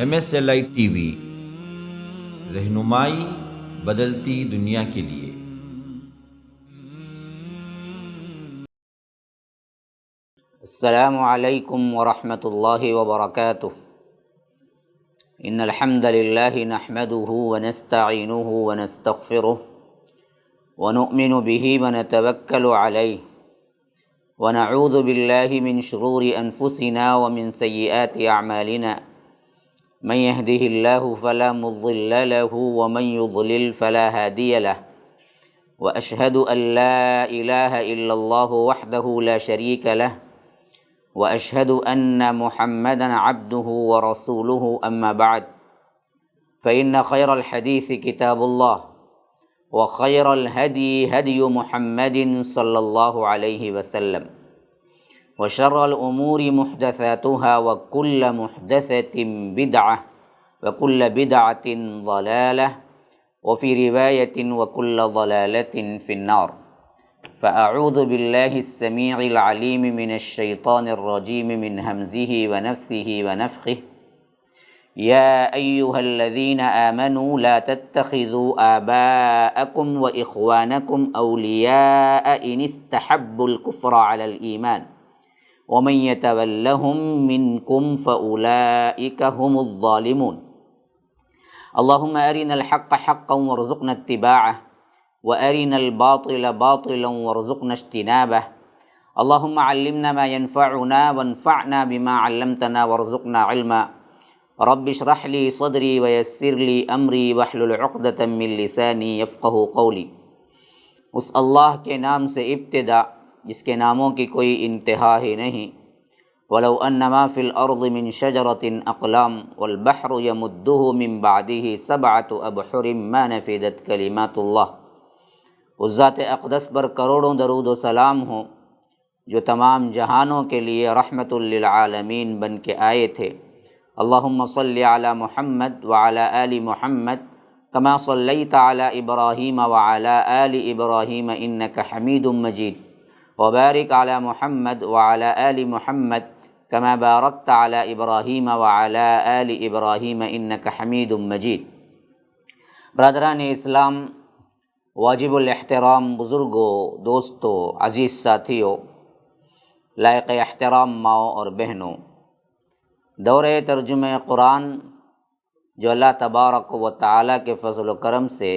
MSLI T V, رہنمائی بدلتی دنیا کے لیے۔ السلام علیکم ورحمۃ اللہ وبرکاتہ۔ ان الحمد للہ نحمده ونستعینه ونستغفره ونؤمن به ونتوکل علیہ ونعوذ باللہ من شرور انفسنا ومن سیئات اعمالنا، من يهده اللہ فلا مضل له ومن يضلل فلا هادی له، واشهد ان لا الہ الا اللہ وحدہ لا شریک له، واشهد ان محمدا عبده ورسوله اما بعد، فان خیر الحدیث کتاب اللہ، وخیر الهدی هدی محمد صلی اللہ علیہ وسلم، وشر الامور محدثاتها وكل محدثة بدعة وكل بدعة ضلالة وفي رواية وكل ضلالة في النار۔ فأعوذ بالله السميع العليم من الشيطان الرجيم من همزه ونفثه ونفخه، يا أيها الذين آمنوا لا تتخذوا آباءكم وإخوانكم أولياء إن استحبوا الكفر على الإيمان ومن يتولهم منكم فأولئك هم الظالمون۔ اللهم أرنا الحق حقا وارزقنا اتباعه وأرنا الباطل باطلا وارزقنا اجتنابه۔ اللهم علمنا ما ينفعنا وانفعنا بما علمتنا وارزقنا علما۔ رب اشرح لي صدري ويسر لي أمري واحلل عقدة من لساني يفقهوا قولي۔ اس اللہ کے نام سے ابتدا جس کے ناموں کی کوئی انتہا ہی نہیں۔ وَلَوْ أَنَّ مَا فِي الْأَرْضِ مِنْ شَجَرَةٍ أَقْلَامٌ وَالْبَحْرُ يَمُدُّهُ مِنْ بَعْدِهِ سَبْعَةُ أَبْحُرٍ مَا نَفِدَتْ كَلِمَاتُ اللَّهِ۔ اس ذات اقدس پر کروڑوں درود و سلام ہوں جو تمام جہانوں کے لیے رحمت للعالمین بن کے آئے تھے۔ اللہم صلی علی محمد وعلی آل محمد کما صلیت علی ابراہیم وعلی آل ابراہیم انک حمید مجید، وبارک علی محمد وعلی آل محمد کما بارکت علی ابراہیم وعلی آل ابراہیم انک حمید مجید۔ برادران اسلام، واجب الاحترام بزرگوں، دوستوں، عزیز ساتھیوں، لائق احترام ماؤں اور بہنوں، دورہ ترجمہ قرآن جو اللہ تبارک و تعالیٰ کے فضل و کرم سے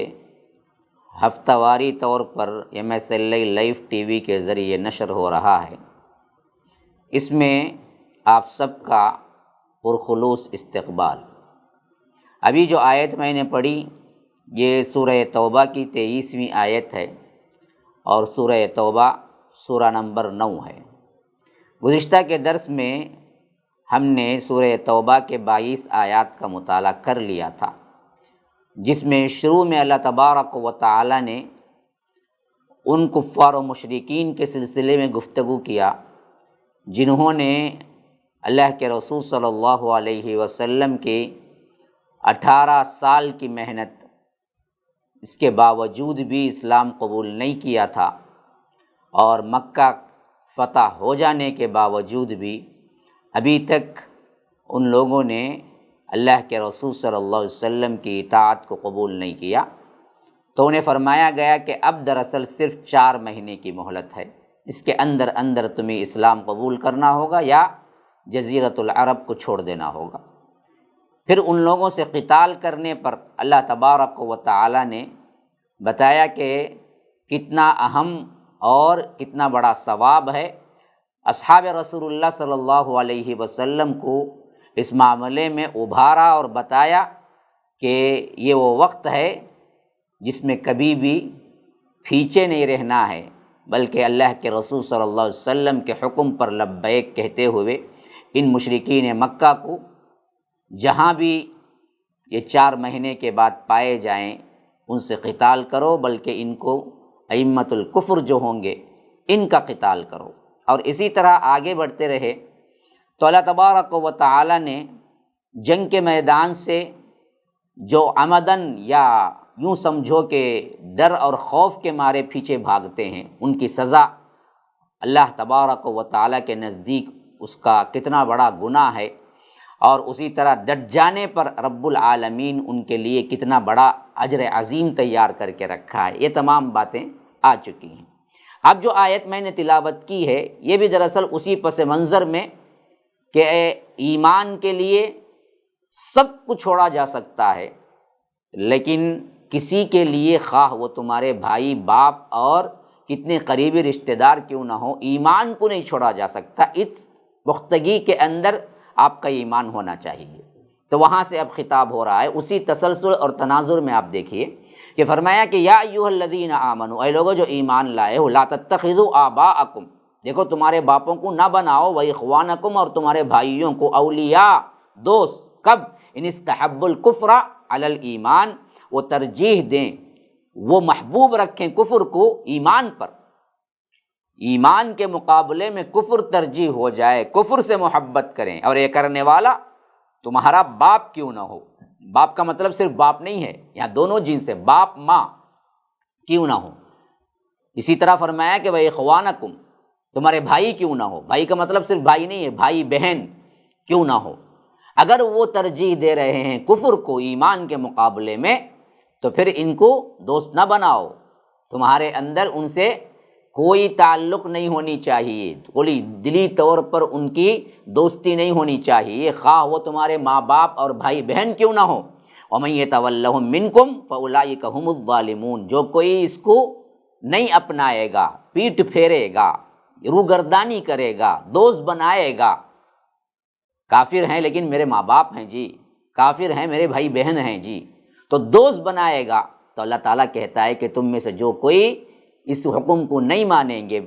ہفتہ واری طور پر MSLI لائیو ٹی وی کے ذریعے نشر ہو رہا ہے، اس میں آپ سب کا پرخلوص استقبال۔ ابھی جو آیت میں نے پڑھی یہ سورہ توبہ کی 23ویں آیت ہے، اور سورہ توبہ سورہ نمبر 9 ہے۔ گزشتہ کے درس میں ہم نے سورہ توبہ کے 22 آیات کا مطالعہ کر لیا تھا، جس میں شروع میں اللہ تبارک و تعالی نے ان کفار و مشرکین کے سلسلے میں گفتگو کیا جنہوں نے اللہ کے رسول صلی اللہ علیہ وسلم کے 18 سال کی محنت، اس کے باوجود بھی اسلام قبول نہیں کیا تھا، اور مکہ فتح ہو جانے کے باوجود بھی ابھی تک ان لوگوں نے اللہ کے رسول صلی اللہ علیہ وسلم کی اطاعت کو قبول نہیں کیا۔ تو انہیں فرمایا گیا کہ اب دراصل صرف 4 مہینے کی مہلت ہے، اس کے اندر اندر تمہیں اسلام قبول کرنا ہوگا یا جزیرۃ العرب کو چھوڑ دینا ہوگا۔ پھر ان لوگوں سے قتال کرنے پر اللہ تبارک و تعالی نے بتایا کہ کتنا اہم اور کتنا بڑا ثواب ہے۔ اصحاب رسول اللہ صلی اللہ علیہ وسلم کو اس معاملے میں ابھارا اور بتایا کہ یہ وہ وقت ہے جس میں کبھی بھی پیچھے نہیں رہنا ہے، بلکہ اللہ کے رسول صلی اللہ علیہ وسلم کے حکم پر لبیک کہتے ہوئے ان مشرکین مکہ کو جہاں بھی یہ 4 مہینے کے بعد پائے جائیں ان سے قتال کرو، بلکہ ان کو ائمۃ الکفر جو ہوں گے ان کا قتال کرو۔ اور اسی طرح آگے بڑھتے رہے تو اللہ تبارک و تعالی نے جنگ کے میدان سے جو عمدن یا یوں سمجھو کہ ڈر اور خوف کے مارے پیچھے بھاگتے ہیں، ان کی سزا اللہ تبارک و تعالیٰ کے نزدیک اس کا کتنا بڑا گناہ ہے۔ اور اسی طرح ڈٹ جانے پر رب العالمین ان کے لیے کتنا بڑا اجر عظیم تیار کر کے رکھا ہے۔ یہ تمام باتیں آ چکی ہیں۔ اب جو آیت میں نے تلاوت کی ہے یہ بھی دراصل اسی پس منظر میں کہ ایمان کے لیے سب کچھ چھوڑا جا سکتا ہے، لیکن کسی کے لیے خواہ وہ تمہارے بھائی باپ اور کتنے قریبی رشتہ دار کیوں نہ ہو، ایمان کو نہیں چھوڑا جا سکتا۔ اس پختگی کے اندر آپ کا ایمان ہونا چاہیے۔ تو وہاں سے اب خطاب ہو رہا ہے، اسی تسلسل اور تناظر میں آپ دیکھیے کہ فرمایا کہ یا ایھا الذین آمنوا، اے لوگو جو ایمان لائے ہو، لا تتخذوا آباءکم، دیکھو تمہارے باپوں کو نہ بناؤ، و اخوانکم، اور تمہارے بھائیوں کو، اولیاء، دوست، کب؟ ان استحبوا الکفر علی الایمان، وہ ترجیح دیں، وہ محبوب رکھیں کفر کو ایمان پر، ایمان کے مقابلے میں کفر ترجیح ہو جائے، کفر سے محبت کریں، اور یہ کرنے والا تمہارا باپ کیوں نہ ہو۔ باپ کا مطلب صرف باپ نہیں ہے، یہاں دونوں جنس ہے، باپ ماں کیوں نہ ہو۔ اسی طرح فرمایا کہ بھائی اخوانکم، تمہارے بھائی کیوں نہ ہو، بھائی کا مطلب صرف بھائی نہیں ہے، بھائی بہن کیوں نہ ہو۔ اگر وہ ترجیح دے رہے ہیں کفر کو ایمان کے مقابلے میں تو پھر ان کو دوست نہ بناؤ، تمہارے اندر ان سے کوئی تعلق نہیں ہونی چاہیے، کوئی دلی طور پر ان کی دوستی نہیں ہونی چاہیے، خواہ وہ تمہارے ماں باپ اور بھائی بہن کیوں نہ ہو۔ وَمَن يَتَوَلَّهُم مِّنكُمْ فَأُولَٰئِكَ هُمُ الظَّالِمُونَ، جو کوئی اس کو نہیں اپنائے گا، پیٹ پھیرے گا، روگردانی کرے گا، دوست بنائے گا، کافر ہیں لیکن میرے ماں باپ ہیں جی، کافر ہیں میرے بھائی بہن ہیں جی، تو دوست بنائے گا، تو اللہ تعالیٰ کہتا ہے کہ تم میں سے جو کوئی اس حکم کو نہیں مانیں گے،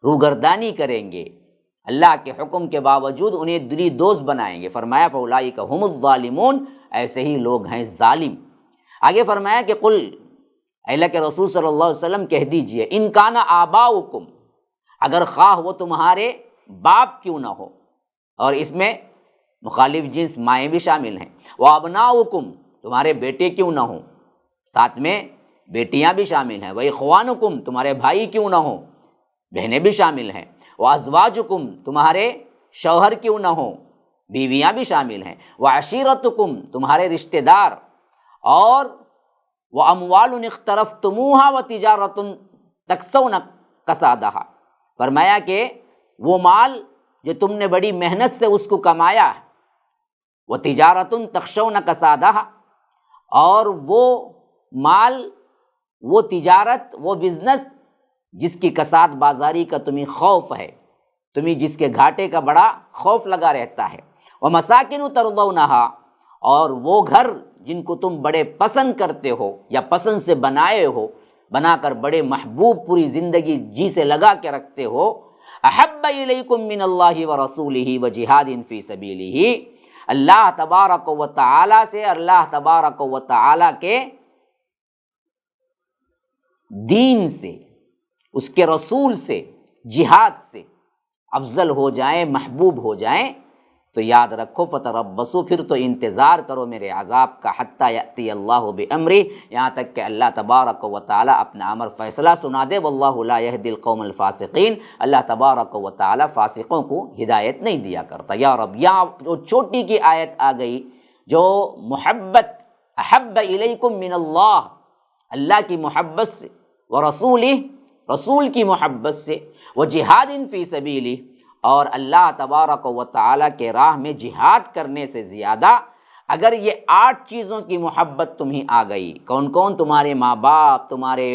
روگردانی کریں گے، اللہ کے حکم کے باوجود انہیں دلی دوست بنائیں گے، فرمایا فَأُولَٰئِكَ هُمُ الظَّالِمُونَ، ایسے ہی لوگ ہیں ظالم۔ آگے فرمایا کہ قل، اے اللہ کے رسول صلی اللہ علیہ وسلم کہہ دیجئے، ان کان آباؤکم، اگر خواہ وہ تمہارے باپ کیوں نہ ہو، اور اس میں مخالف جنس مائیں بھی شامل ہیں، وَأَبْنَاؤُکم، تمہارے بیٹے کیوں نہ ہوں، ساتھ میں بیٹیاں بھی شامل ہیں، وَإِخْوَانُکم، تمہارے بھائی کیوں نہ ہوں، بہنیں بھی شامل ہیں، وَأَزْوَاجُکم، تمہارے شوہر کیوں نہ ہوں، بیویاں بھی شامل ہیں، وَعَشِيرَتُکم، تمہارے رشتہ دار، اور وَأَمْوَالٌ اقْتَرَفْتُمُوهَا وَتِجَارَةٌ تَخْشَوْنَ کَسَادَهَا، فرمایا کہ وہ مال جو تم نے بڑی محنت سے اس کو کمایا ہے، وَتِجَارَةٌ تَخْشَوْنَ کَسَادَهَا، اور وہ مال، وہ تجارت، وہ بزنس جس کی کساد بازاری کا تمہیں خوف ہے، تمہیں جس کے گھاٹے کا بڑا خوف لگا رہتا ہے، وَمَسَاكِنُ تَرْضَوْنَهَا، اور وہ گھر جن کو تم بڑے پسند کرتے ہو یا پسند سے بنائے ہو، بنا کر بڑے محبوب پوری زندگی جی سے لگا کے رکھتے ہو، احب الیکم من اللہ ورسولہ وجہاد فی سبیلہ، اللہ تبارک و تعالی سے، اللہ تبارک و تعالی کے دین سے، اس کے رسول سے، جہاد سے افضل ہو جائیں، محبوب ہو جائیں، تو یاد رکھو فتربصوا، پھر تو انتظار کرو میرے عذاب کا، حتی یأتی اللہ بامرہ، یہاں تک کہ اللہ تبارک و تعالی اپنا امر فیصلہ سنا دے، واللہ لا یہدی القوم الفاسقین، اللہ تبارک و تعالی فاسقوں کو ہدایت نہیں دیا کرتا۔ یا رب، یہاں جو چھوٹی کی آیت آ گئی جو محبت، احب الیکم من اللہ، اللہ کی محبت سے، ورسولہ، رسول کی محبت سے، وجہاد فی سبیلہ، اور اللہ تبارک و تعالیٰ کے راہ میں جہاد کرنے سے زیادہ اگر یہ 8 چیزوں کی محبت تمہیں آ گئی، کون کون؟ تمہارے ماں باپ، تمہارے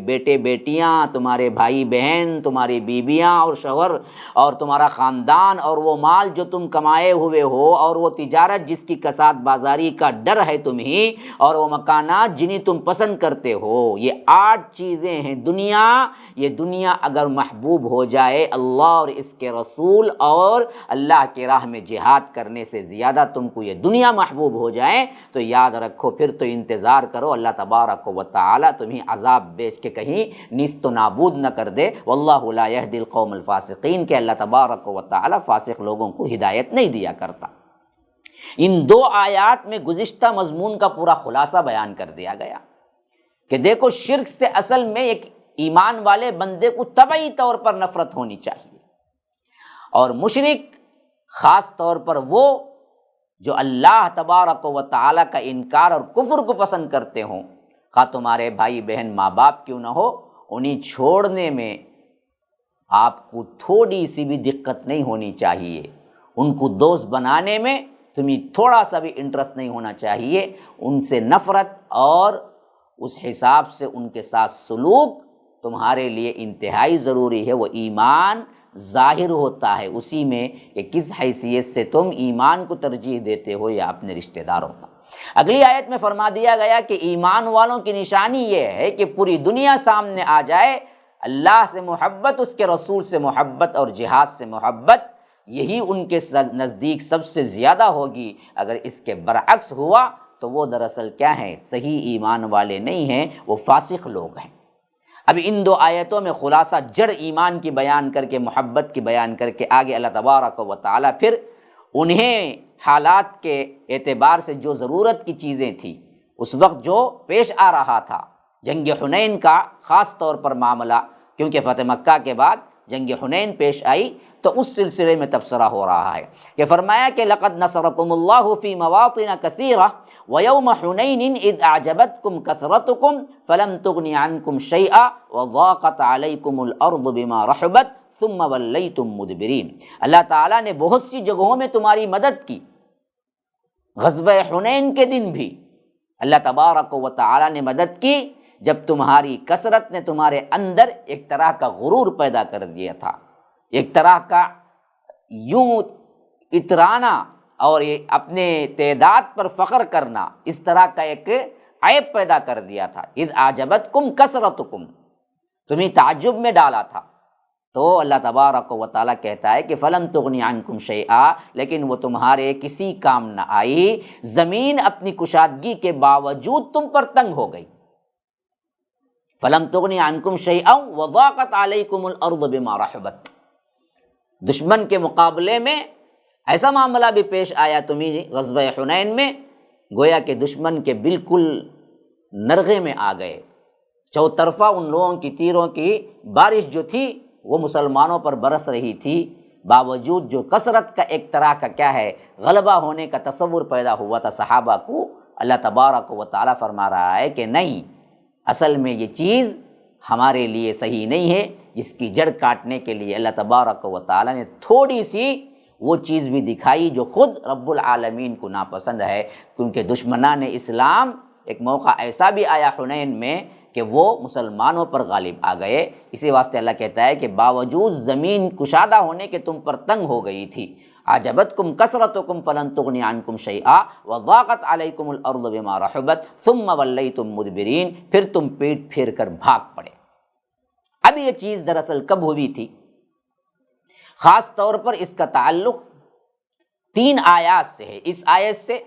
بیٹے بیٹیاں، تمہارے بھائی بہن، تمہاری بیویاں اور شوہر، اور تمہارا خاندان، اور وہ مال جو تم کمائے ہوئے ہو، اور وہ تجارت جس کی کساد بازاری کا ڈر ہے تمہیں، اور وہ مکانات جنہیں تم پسند کرتے ہو، یہ 8 چیزیں ہیں دنیا۔ یہ دنیا اگر محبوب ہو جائے اللہ اور اس کے رسول اور اللہ کے راہ میں جہاد کرنے سے زیادہ تم کو یہ دنیا محبوب ہو جائیں، تو یاد رکھو پھر تو انتظار کرو، اللہ تبارک و تعالی تمہیں عذاب بیچ کے کہیں نیست و نابود نہ کر دے، واللہ لا یہدی القوم الفاسقین، کہ اللہ تبارک و تعالی فاسق لوگوں کو ہدایت نہیں دیا کرتا۔ ان 2 آیات میں گزشتہ مضمون کا پورا خلاصہ بیان کر دیا گیا کہ دیکھو شرک سے اصل میں ایک ایمان والے بندے کو طبعی طور پر نفرت ہونی چاہیے، اور مشرک خاص طور پر وہ جو اللہ تبارک و تعالیٰ کا انکار اور کفر کو پسند کرتے ہوں، خواہ تمہارے بھائی بہن ماں باپ کیوں نہ ہو، انہیں چھوڑنے میں آپ کو تھوڑی سی بھی دقت نہیں ہونی چاہیے، ان کو دوست بنانے میں تمہیں تھوڑا سا بھی انٹرسٹ نہیں ہونا چاہیے، ان سے نفرت اور اس حساب سے ان کے ساتھ سلوک تمہارے لیے انتہائی ضروری ہے۔ وہ ایمان ظاہر ہوتا ہے اسی میں کہ کس حیثیت سے تم ایمان کو ترجیح دیتے ہو یا اپنے رشتہ داروں کو۔ اگلی آیت میں فرما دیا گیا کہ ایمان والوں کی نشانی یہ ہے کہ پوری دنیا سامنے آ جائے، اللہ سے محبت، اس کے رسول سے محبت اور جہاد سے محبت، یہی ان کے نزدیک سب سے زیادہ ہوگی۔ اگر اس کے برعکس ہوا تو وہ دراصل کیا ہیں؟ صحیح ایمان والے نہیں ہیں، وہ فاسق لوگ ہیں۔ اب ان دو آیتوں میں خلاصہ جڑ ایمان کی بیان کر کے، محبت کی بیان کر کے، آگے اللہ تبارک و تعالیٰ پھر انہیں حالات کے اعتبار سے جو ضرورت کی چیزیں تھیں، اس وقت جو پیش آ رہا تھا، جنگ حنین کا خاص طور پر معاملہ، کیونکہ فتح مکہ کے بعد جنگ حنین پیش آئی، تو اس سلسلے میں تبصرہ ہو رہا ہے کہ فرمایا کہ لقد نصرکم اللہ فی مواطن کثیرہ ویوم حنین اذ اعجبتکم کثرتکم فلم تغن عنکم شیئا وضاقت علیکم الارض بما رحبت ثم ولیتم مدبرین۔ اللہ تعالیٰ نے بہت سی جگہوں میں تمہاری مدد کی، غزوہ حنین کے دن بھی اللہ تبارک و تعالیٰ نے مدد کی، جب تمہاری کثرت نے تمہارے اندر ایک طرح کا غرور پیدا کر دیا تھا، ایک طرح کا یوں اترانا اور یہ اپنے تعداد پر فخر کرنا، اس طرح کا ایک عیب پیدا کر دیا تھا۔ اذ اعجبتکم کثرتکم، تمہیں تعجب میں ڈالا تھا۔ تو اللہ تبارک و تعالیٰ کہتا ہے کہ فلم تغنی عنکم شیئا، لیکن وہ تمہارے کسی کام نہ آئی، زمین اپنی کشادگی کے باوجود تم پر تنگ ہو گئی۔ فلم تغنی عنکم شیئا وضاقت علیکم الارض بما رحبت، دشمن کے مقابلے میں ایسا معاملہ بھی پیش آیا تمہیں غزوہ حنین میں، گویا کہ دشمن کے بالکل نرغے میں آ گئے، چوطرفہ ان لوگوں کی تیروں کی بارش جو تھی وہ مسلمانوں پر برس رہی تھی، باوجود جو کثرت کا ایک طرح کا کیا ہے غلبہ ہونے کا تصور پیدا ہوا تھا صحابہ کو، اللہ تبارک و تعالیٰ فرما رہا ہے کہ نہیں، اصل میں یہ چیز ہمارے لیے صحیح نہیں ہے، جس کی جڑ کاٹنے کے لیے اللہ تبارک و تعالیٰ نے تھوڑی سی وہ چیز بھی دکھائی جو خود رب العالمین کو ناپسند ہے، کیونکہ دشمنان اسلام ایک موقع ایسا بھی آیا حنین میں کہ وہ مسلمانوں پر غالب آ گئے۔ اسی واسطے اللہ کہتا ہے کہ باوجود زمین کشادہ ہونے کے تم پر تنگ ہو گئی تھی، اعجبتکم کثرتکم فلن تغنی عنکم شیئا وضاقت علیکم الارض بما رحبت ثم ولیتم مدبرین، پھر تم پیٹ پھیر کر بھاگ پڑے۔ اب یہ چیز دراصل کب ہوئی تھی؟ خاص طور پر اس کا تعلق 3 آیات سے ہے، اس آیت سے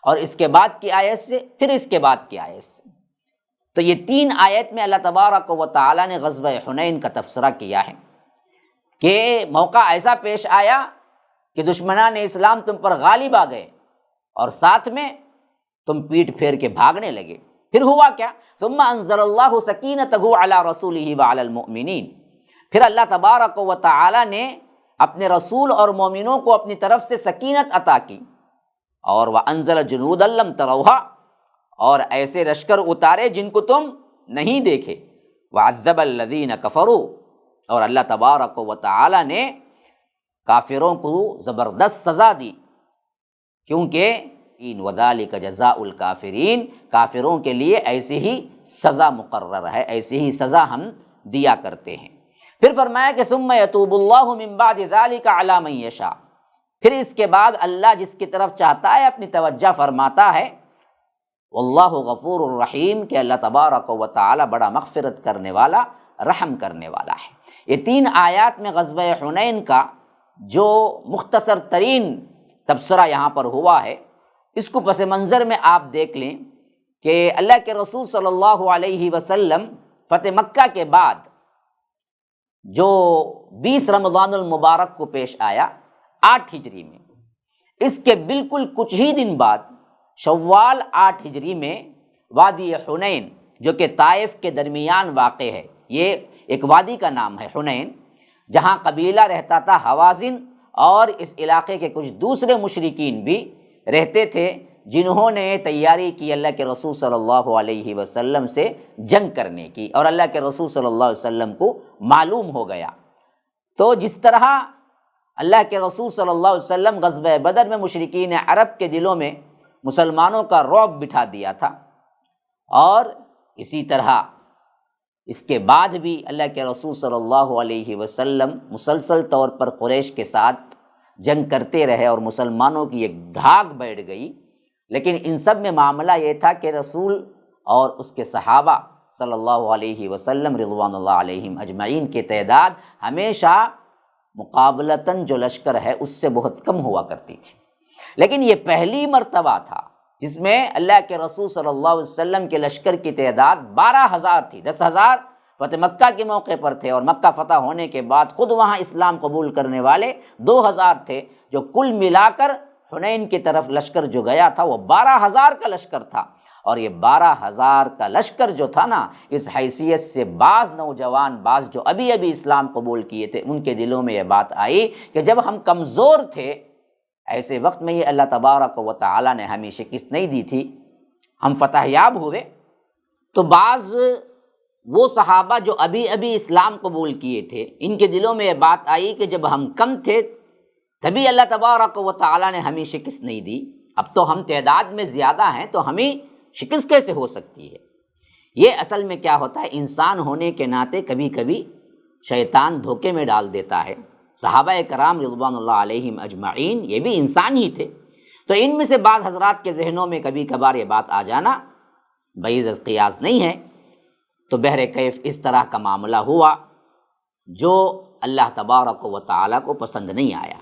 اور اس کے بعد کی آیت سے، پھر اس کے بعد کی آیت سے۔ تو یہ 3 آیت میں اللہ تبارک و تعالیٰ نے غزوہ حنین کا تبصرہ کیا ہے کہ موقع ایسا پیش آیا کہ دشمنان اسلام تم پر غالب آ گئے اور ساتھ میں تم پیٹ پھیر کے بھاگنے لگے۔ پھر ہوا کیا؟ ثم انزل اللہ سکینتہ علی رسولہ وعلی المؤمنین، پھر اللہ تبارک و تعالیٰ نے اپنے رسول اور مومنوں کو اپنی طرف سے سکینت عطا کی، اور وانزل جنودا لم تروہا، اور ایسے لشکر اتارے جن کو تم نہیں دیکھے، وعذب الذین کفروا، اور اللہ تبارک و تعالیٰ نے کافروں کو زبردست سزا دی، کیونکہ وذالک جزاء الکافرین، کافروں کے لیے ایسی ہی سزا مقرر ہے، ایسی ہی سزا ہم دیا کرتے ہیں۔ پھر فرمایا کہ ثم یتوب اللہ من بعد ذلک علی من یشاء، پھر اس کے بعد اللہ جس کی طرف چاہتا ہے اپنی توجہ فرماتا ہے، واللہ غفور الرحیم، کہ اللہ تبارک و تعالی بڑا مغفرت کرنے والا، رحم کرنے والا ہے۔ یہ 3 آیات میں غزوہ حنین کا جو مختصر ترین تبصرہ یہاں پر ہوا ہے، اس کو پس منظر میں آپ دیکھ لیں کہ اللہ کے رسول صلی اللہ علیہ وسلم فتح مکہ کے بعد جو 20 رمضان المبارک کو پیش آیا 8 ہجری میں، اس کے بالکل کچھ ہی دن بعد شوال 8 ہجری میں وادی حنین، جو کہ طائف کے درمیان واقع ہے، یہ ایک وادی کا نام ہے حنین، جہاں قبیلہ رہتا تھا حوازن، اور اس علاقے کے کچھ دوسرے مشرکین بھی رہتے تھے جنہوں نے تیاری کی اللہ کے رسول صلی اللہ علیہ وسلم سے جنگ کرنے کی، اور اللہ کے رسول صلی اللہ علیہ وسلم کو معلوم ہو گیا۔ تو جس طرح اللہ کے رسول صلی اللہ علیہ وسلم غزوہ بدر میں مشرکین عرب کے دلوں میں مسلمانوں کا رعب بٹھا دیا تھا، اور اسی طرح اس کے بعد بھی اللہ کے رسول صلی اللہ علیہ وسلم مسلسل طور پر قریش کے ساتھ جنگ کرتے رہے اور مسلمانوں کی ایک دھاک بیٹھ گئی، لیکن ان سب میں معاملہ یہ تھا کہ رسول اور اس کے صحابہ صلی اللہ علیہ وسلم رضوان اللہ علیہم اجمعین کی تعداد ہمیشہ مقابلتاً جو لشکر ہے اس سے بہت کم ہوا کرتی تھی، لیکن یہ پہلی مرتبہ تھا جس میں اللہ کے رسول صلی اللہ علیہ وسلم کے لشکر کی تعداد 12,000 تھی۔ 10,000 فتح مکہ کے موقع پر تھے، اور مکہ فتح ہونے کے بعد خود وہاں اسلام قبول کرنے والے 2,000 تھے، جو کل ملا کر حنین کی طرف لشکر جو گیا تھا وہ 12,000 کا لشکر تھا۔ اور یہ 12,000 کا لشکر جو تھا نا، اس حیثیت سے بعض نوجوان، بعض جو ابھی اسلام قبول کیے تھے، ان کے دلوں میں یہ بات آئی کہ جب ہم کمزور تھے، ایسے وقت میں یہ اللہ تبارک و تعالیٰ نے ہمیں شکست نہیں دی تھی، ہم فتح یاب ہوئے، تو بعض وہ صحابہ جو ابھی اسلام قبول کیے تھے، ان کے دلوں میں یہ بات آئی کہ جب ہم کم تھے تبھی اللہ تبارک و تعالیٰ نے ہمیں شکست نہیں دی، اب تو ہم تعداد میں زیادہ ہیں تو ہمیں شکست کیسے ہو سکتی ہے؟ یہ اصل میں کیا ہوتا ہے، انسان ہونے کے ناطے کبھی کبھی شیطان دھوکے میں ڈال دیتا ہے۔ صحابہ کرام رضوان اللہ علیہم اجمعین یہ بھی انسان ہی تھے، تو ان میں سے بعض حضرات کے ذہنوں میں کبھی کبھار یہ بات آ جانا بعید از قیاس نہیں ہے۔ تو بہرکیف اس طرح کا معاملہ ہوا جو اللہ تبارک و تعالیٰ کو پسند نہیں آیا،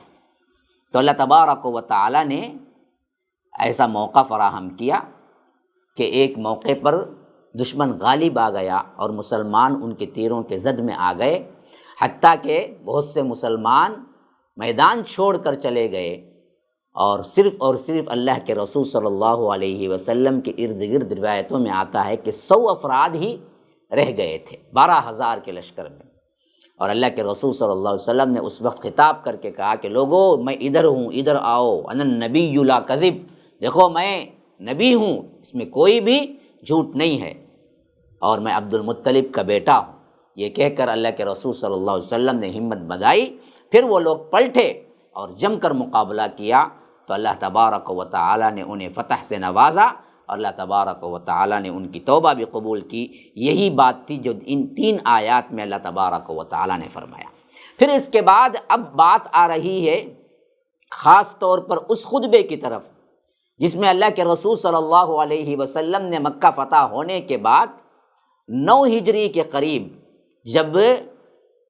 تو اللہ تبارک و تعالیٰ نے ایسا موقع فراہم کیا کہ ایک موقع پر دشمن غالب آ گیا اور مسلمان ان کے تیروں کے زد میں آ گئے، حتیٰ کہ بہت سے مسلمان میدان چھوڑ کر چلے گئے، اور صرف اللہ کے رسول صلی اللہ علیہ وسلم کے ارد گرد روایتوں میں آتا ہے کہ 100 افراد ہی رہ گئے تھے 12,000 کے لشکر میں۔ اور اللہ کے رسول صلی اللہ علیہ وسلم نے اس وقت خطاب کر کے کہا کہ لوگو میں ادھر ہوں، ادھر آؤ، انا النبی لا کذب، دیکھو میں نبی ہوں، اس میں کوئی بھی جھوٹ نہیں ہے، اور میں عبد المطلب کا بیٹا ہوں۔ یہ کہہ کر اللہ کے رسول صلی اللہ علیہ وسلم نے ہمت بندھائی، پھر وہ لوگ پلٹے اور جم کر مقابلہ کیا، تو اللہ تبارک و تعالیٰ نے انہیں فتح سے نوازا، اور اللہ تبارک و تعالیٰ نے ان کی توبہ بھی قبول کی۔ یہی بات تھی جو ان 3 آیات میں اللہ تبارک و تعالیٰ نے فرمایا۔ پھر اس کے بعد اب بات آ رہی ہے خاص طور پر اس خطبے کی طرف جس میں اللہ کے رسول صلی اللہ علیہ وسلم نے مکہ فتح ہونے کے بعد 9 ہجری کے قریب جب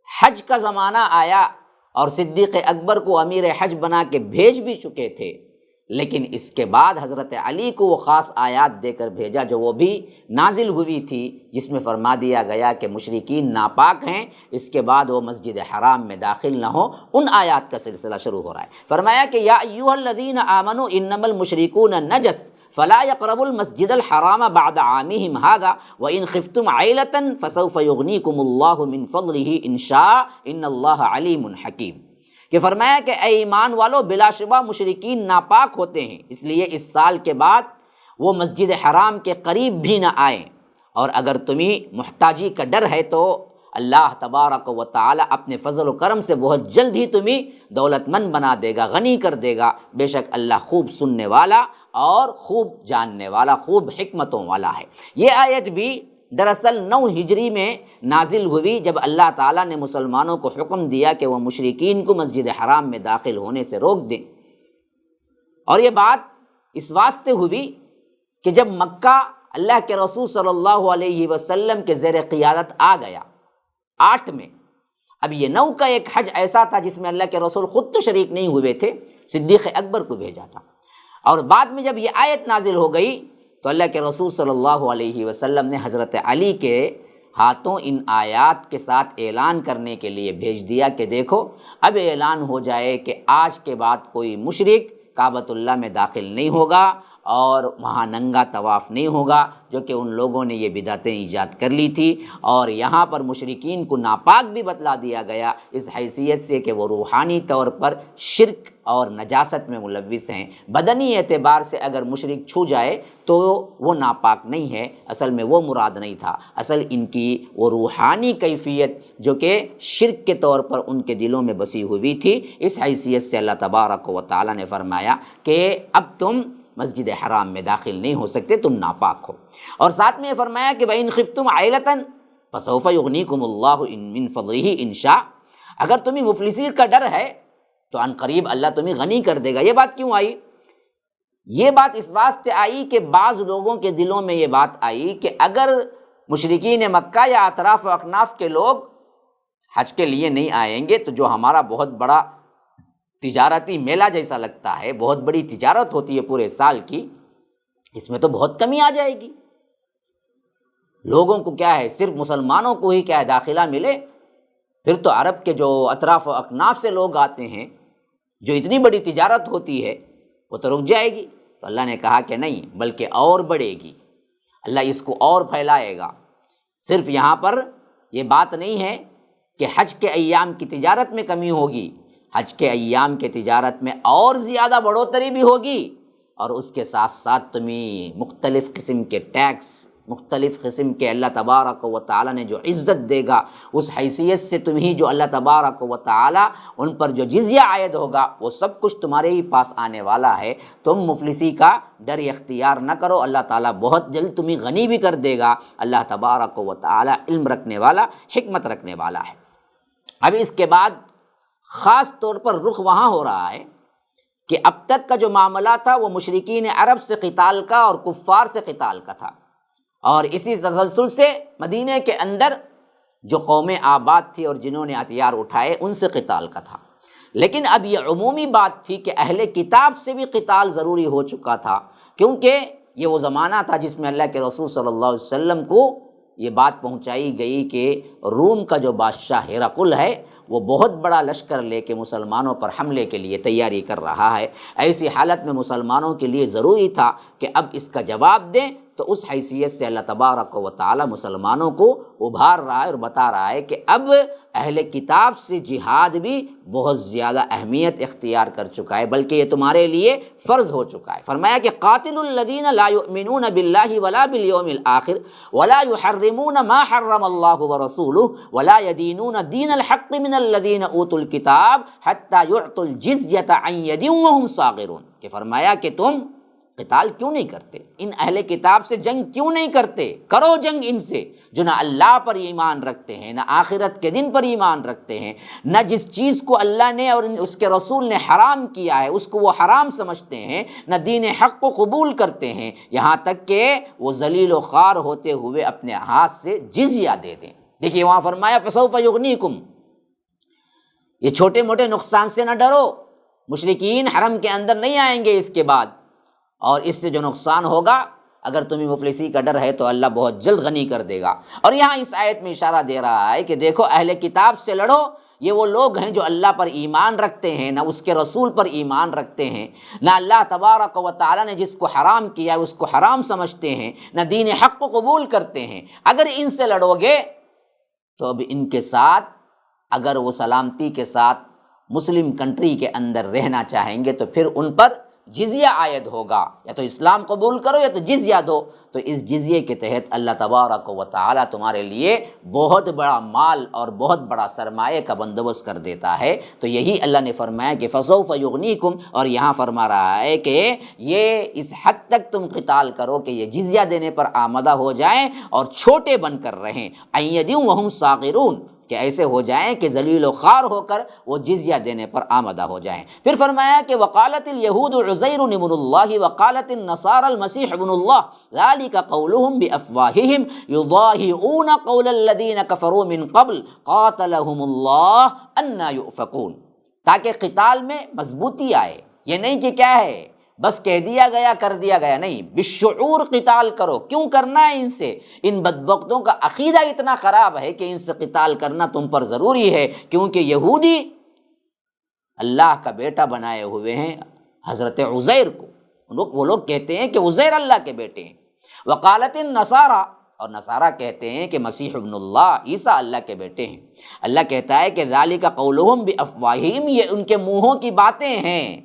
حج کا زمانہ آیا اور صدیق اکبر کو امیر حج بنا کے بھیج بھی چکے تھے، لیکن اس کے بعد حضرت علی کو وہ خاص آیات دے کر بھیجا جو وہ بھی نازل ہوئی تھی، جس میں فرما دیا گیا کہ مشرکین ناپاک ہیں، اس کے بعد وہ مسجد حرام میں داخل نہ ہوں۔ ان آیات کا سلسلہ شروع ہو رہا ہے۔ فرمایا کہ یا ایھا الذین آمنوا انما المشرکون نجس فلا يقربوا المسجد الحرام بعد عامهم هذا وان خفتم عیلة فسوف یغنیکم اللہ من فضلہ ان شاء ان اللہ علیم حکیم، کہ فرمایا کہ اے ایمان والو، بلا شبہ مشرکین ناپاک ہوتے ہیں، اس لیے اس سال کے بعد وہ مسجد حرام کے قریب بھی نہ آئیں، اور اگر تمہیں محتاجی کا ڈر ہے تو اللہ تبارک و تعالی اپنے فضل و کرم سے بہت جلد ہی تمہیں دولت مند بنا دے گا، غنی کر دے گا، بے شک اللہ خوب سننے والا اور خوب جاننے والا، خوب حکمتوں والا ہے۔ یہ آیت بھی دراصل 9 ہجری میں نازل ہوئی، جب اللہ تعالیٰ نے مسلمانوں کو حکم دیا کہ وہ مشرکین کو مسجد حرام میں داخل ہونے سے روک دیں۔ اور یہ بات اس واسطے ہوئی کہ جب مکہ اللہ کے رسول صلی اللہ علیہ وسلم کے زیر قیادت آ گیا 8 میں، اب یہ 9 کا ایک حج ایسا تھا جس میں اللہ کے رسول خود تو شریک نہیں ہوئے تھے، صدیق اکبر کو بھیجا تھا، اور بعد میں جب یہ آیت نازل ہو گئی تو اللہ کے رسول صلی اللہ علیہ وسلم نے حضرت علی کے ہاتھوں ان آیات کے ساتھ اعلان کرنے کے لیے بھیج دیا کہ دیکھو اب اعلان ہو جائے کہ آج کے بعد کوئی مشرک کعبۃ اللہ میں داخل نہیں ہوگا، اور وہاں ننگا طواف نہیں ہوگا، جو کہ ان لوگوں نے یہ بدعتیں ایجاد کر لی تھی۔ اور یہاں پر مشرکین کو ناپاک بھی بتلا دیا گیا اس حیثیت سے کہ وہ روحانی طور پر شرک اور نجاست میں ملوث ہیں۔ بدنی اعتبار سے اگر مشرک چھو جائے تو وہ ناپاک نہیں ہے، اصل میں وہ مراد نہیں تھا، اصل ان کی وہ روحانی کیفیت جو کہ شرک کے طور پر ان کے دلوں میں بسی ہوئی تھی، اس حیثیت سے اللہ تبارک و تعالیٰ نے فرمایا کہ اب تم مسجد حرام میں داخل نہیں ہو سکتے، تم ناپاک ہو۔ اور ساتھ میں یہ فرمایا کہ وَإِنْ خِفْتُمْ عَيْلَةً فَسَوْفَ يُغْنِيكُمُ اللَّهُ مِنْ فَضْلِهِ إِنْ شَاءَ، اگر تمہیں مفلسی کا ڈر ہے تو عن قریب اللہ تمہیں غنی کر دے گا۔ یہ بات کیوں آئی؟ یہ بات اس واسطے آئی کہ بعض لوگوں کے دلوں میں یہ بات آئی کہ اگر مشرکین مکہ یا اطراف و اکناف کے لوگ حج کے لیے نہیں آئیں گے تو جو ہمارا بہت بڑا تجارتی میلہ جیسا لگتا ہے، بہت بڑی تجارت ہوتی ہے پورے سال کی، اس میں تو بہت کمی آ جائے گی۔ لوگوں کو کیا ہے، صرف مسلمانوں کو ہی کیا ہے داخلہ ملے، پھر تو عرب کے جو اطراف و اکناف سے لوگ آتے ہیں، جو اتنی بڑی تجارت ہوتی ہے، وہ تو رک جائے گی۔ تو اللہ نے کہا کہ نہیں، بلکہ اور بڑھے گی، اللہ اس کو اور پھیلائے گا۔ صرف یہاں پر یہ بات نہیں ہے کہ حج کے ایام کی تجارت میں کمی ہوگی، حج کے ایام کے تجارت میں اور زیادہ بڑھوتری بھی ہوگی، اور اس کے ساتھ ساتھ تمہیں مختلف قسم کے ٹیکس، مختلف قسم کے اللہ تبارک و تعالیٰ نے جو عزت دے گا، اس حیثیت سے تمہیں جو اللہ تبارک و تعالیٰ ان پر جو جزیہ عائد ہوگا وہ سب کچھ تمہارے ہی پاس آنے والا ہے۔ تم مفلسی کا ڈر اختیار نہ کرو، اللہ تعالیٰ بہت جلد تمہیں غنی بھی کر دے گا۔ اللہ تبارک و تعالیٰ علم رکھنے والا، حکمت رکھنے والا ہے۔ اب اس کے بعد خاص طور پر رخ وہاں ہو رہا ہے کہ اب تک کا جو معاملہ تھا وہ مشرکین عرب سے قتال کا اور کفار سے قتال کا تھا، اور اسی تسلسل سے مدینہ کے اندر جو قومیں آباد تھی اور جنہوں نے ہتھیار اٹھائے ان سے قتال کا تھا۔ لیکن اب یہ عمومی بات تھی کہ اہل کتاب سے بھی قتال ضروری ہو چکا تھا، کیونکہ یہ وہ زمانہ تھا جس میں اللہ کے رسول صلی اللہ علیہ وسلم کو یہ بات پہنچائی گئی کہ روم کا جو بادشاہ ہرقل ہے وہ بہت بڑا لشکر لے کے مسلمانوں پر حملے کے لیے تیاری کر رہا ہے۔ ایسی حالت میں مسلمانوں کے لیے ضروری تھا کہ اب اس کا جواب دیں، تو اس حیثیت سے اللہ تبارک و تعالی مسلمانوں کو ابھار رہا ہے اور بتا رہا ہے کہ اب اہل کتاب سے جہاد بھی بہت زیادہ اہمیت اختیار کر چکا ہے، بلکہ یہ تمہارے لیے فرض ہو چکا ہے۔ فرمایا کہ قاتل الذین لا یؤمنون باللہ ولا بالیوم الآخر ولا یحرمون ما حرم اللہ ورسولہ ولا یدینون دین الحق من الذین اوتوا الکتاب حتی یعطوا الجزیۃ عن ید وہم صاغرون، کہ فرمایا کہ تم قتال کیوں نہیں کرتے، ان اہل کتاب سے جنگ کیوں نہیں کرتے؟ کرو جنگ ان سے جو نہ اللہ پر ایمان رکھتے ہیں، نہ آخرت کے دن پر ایمان رکھتے ہیں، نہ جس چیز کو اللہ نے اور اس کے رسول نے حرام کیا ہے اس کو وہ حرام سمجھتے ہیں، نہ دین حق کو قبول کرتے ہیں، یہاں تک کہ وہ ذلیل و خوار ہوتے ہوئے اپنے ہاتھ سے جزیہ دے دیں۔ دیکھیے وہاں فرمایا فسوف یغنیکم، یہ چھوٹے موٹے نقصان سے نہ ڈرو، مشرکین حرم کے اندر نہیں آئیں گے اس کے بعد، اور اس سے جو نقصان ہوگا اگر تمہیں مفلسی کا ڈر ہے تو اللہ بہت جلد غنی کر دے گا۔ اور یہاں اس آیت میں اشارہ دے رہا ہے کہ دیکھو اہل کتاب سے لڑو، یہ وہ لوگ ہیں جو اللہ پر ایمان رکھتے ہیں، نہ اس کے رسول پر ایمان رکھتے ہیں، نہ اللہ تبارک و تعالیٰ نے جس کو حرام کیا ہے اس کو حرام سمجھتے ہیں، نہ دین حق کو قبول کرتے ہیں۔ اگر ان سے لڑو گے تو اب ان کے ساتھ اگر وہ سلامتی کے ساتھ مسلم کنٹری کے اندر رہنا چاہیں گے تو پھر ان پر جزیہ عائد ہوگا، یا تو اسلام قبول کرو یا تو جزیہ دو۔ تو اس جزیے کے تحت اللہ تبارک و تعالیٰ تمہارے لیے بہت بڑا مال اور بہت بڑا سرمایہ کا بندوبست کر دیتا ہے۔ تو یہی اللہ نے فرمایا کہ فسوف یغنیکم، اور یہاں فرما رہا ہے کہ یہ اس حد تک تم قتال کرو کہ یہ جزیہ دینے پر آمادہ ہو جائیں اور چھوٹے بن کر رہیں، ان یدعوا وہم صاغرون، کہ ایسے ہو جائیں کہ ذلیل و خوار ہو کر وہ جزیہ دینے پر آمادہ ہو جائیں۔ پھر فرمایا کہ وقالت الیہود عزیر ابن اللہ وقالت النصارى المسیح ابن اللہ ذلک قولهم بافواہہم یضاہئون قول الذین کفروا من قبل قاتلہم اللہ انا یؤفکون، تاکہ قتال میں مضبوطی آئے۔ یہ نہیں کہ کیا ہے بس کہہ دیا گیا کر دیا گیا، نہیں، بالشعور قتال کرو۔ کیوں کرنا ہے ان سے؟ ان بدبختوں کا عقیدہ اتنا خراب ہے کہ ان سے قتال کرنا تم پر ضروری ہے، کیونکہ یہودی اللہ کا بیٹا بنائے ہوئے ہیں حضرت عزیر کو، وہ لوگ کہتے ہیں کہ عزیر اللہ کے بیٹے ہیں۔ وقالت النصارى، اور نصارہ کہتے ہیں کہ مسیح ابن اللہ، عیسیٰ اللہ کے بیٹے ہیں۔ اللہ کہتا ہے کہ ذالک قولہم بافواہہم، یہ ان کے منہوں کی باتیں ہیں،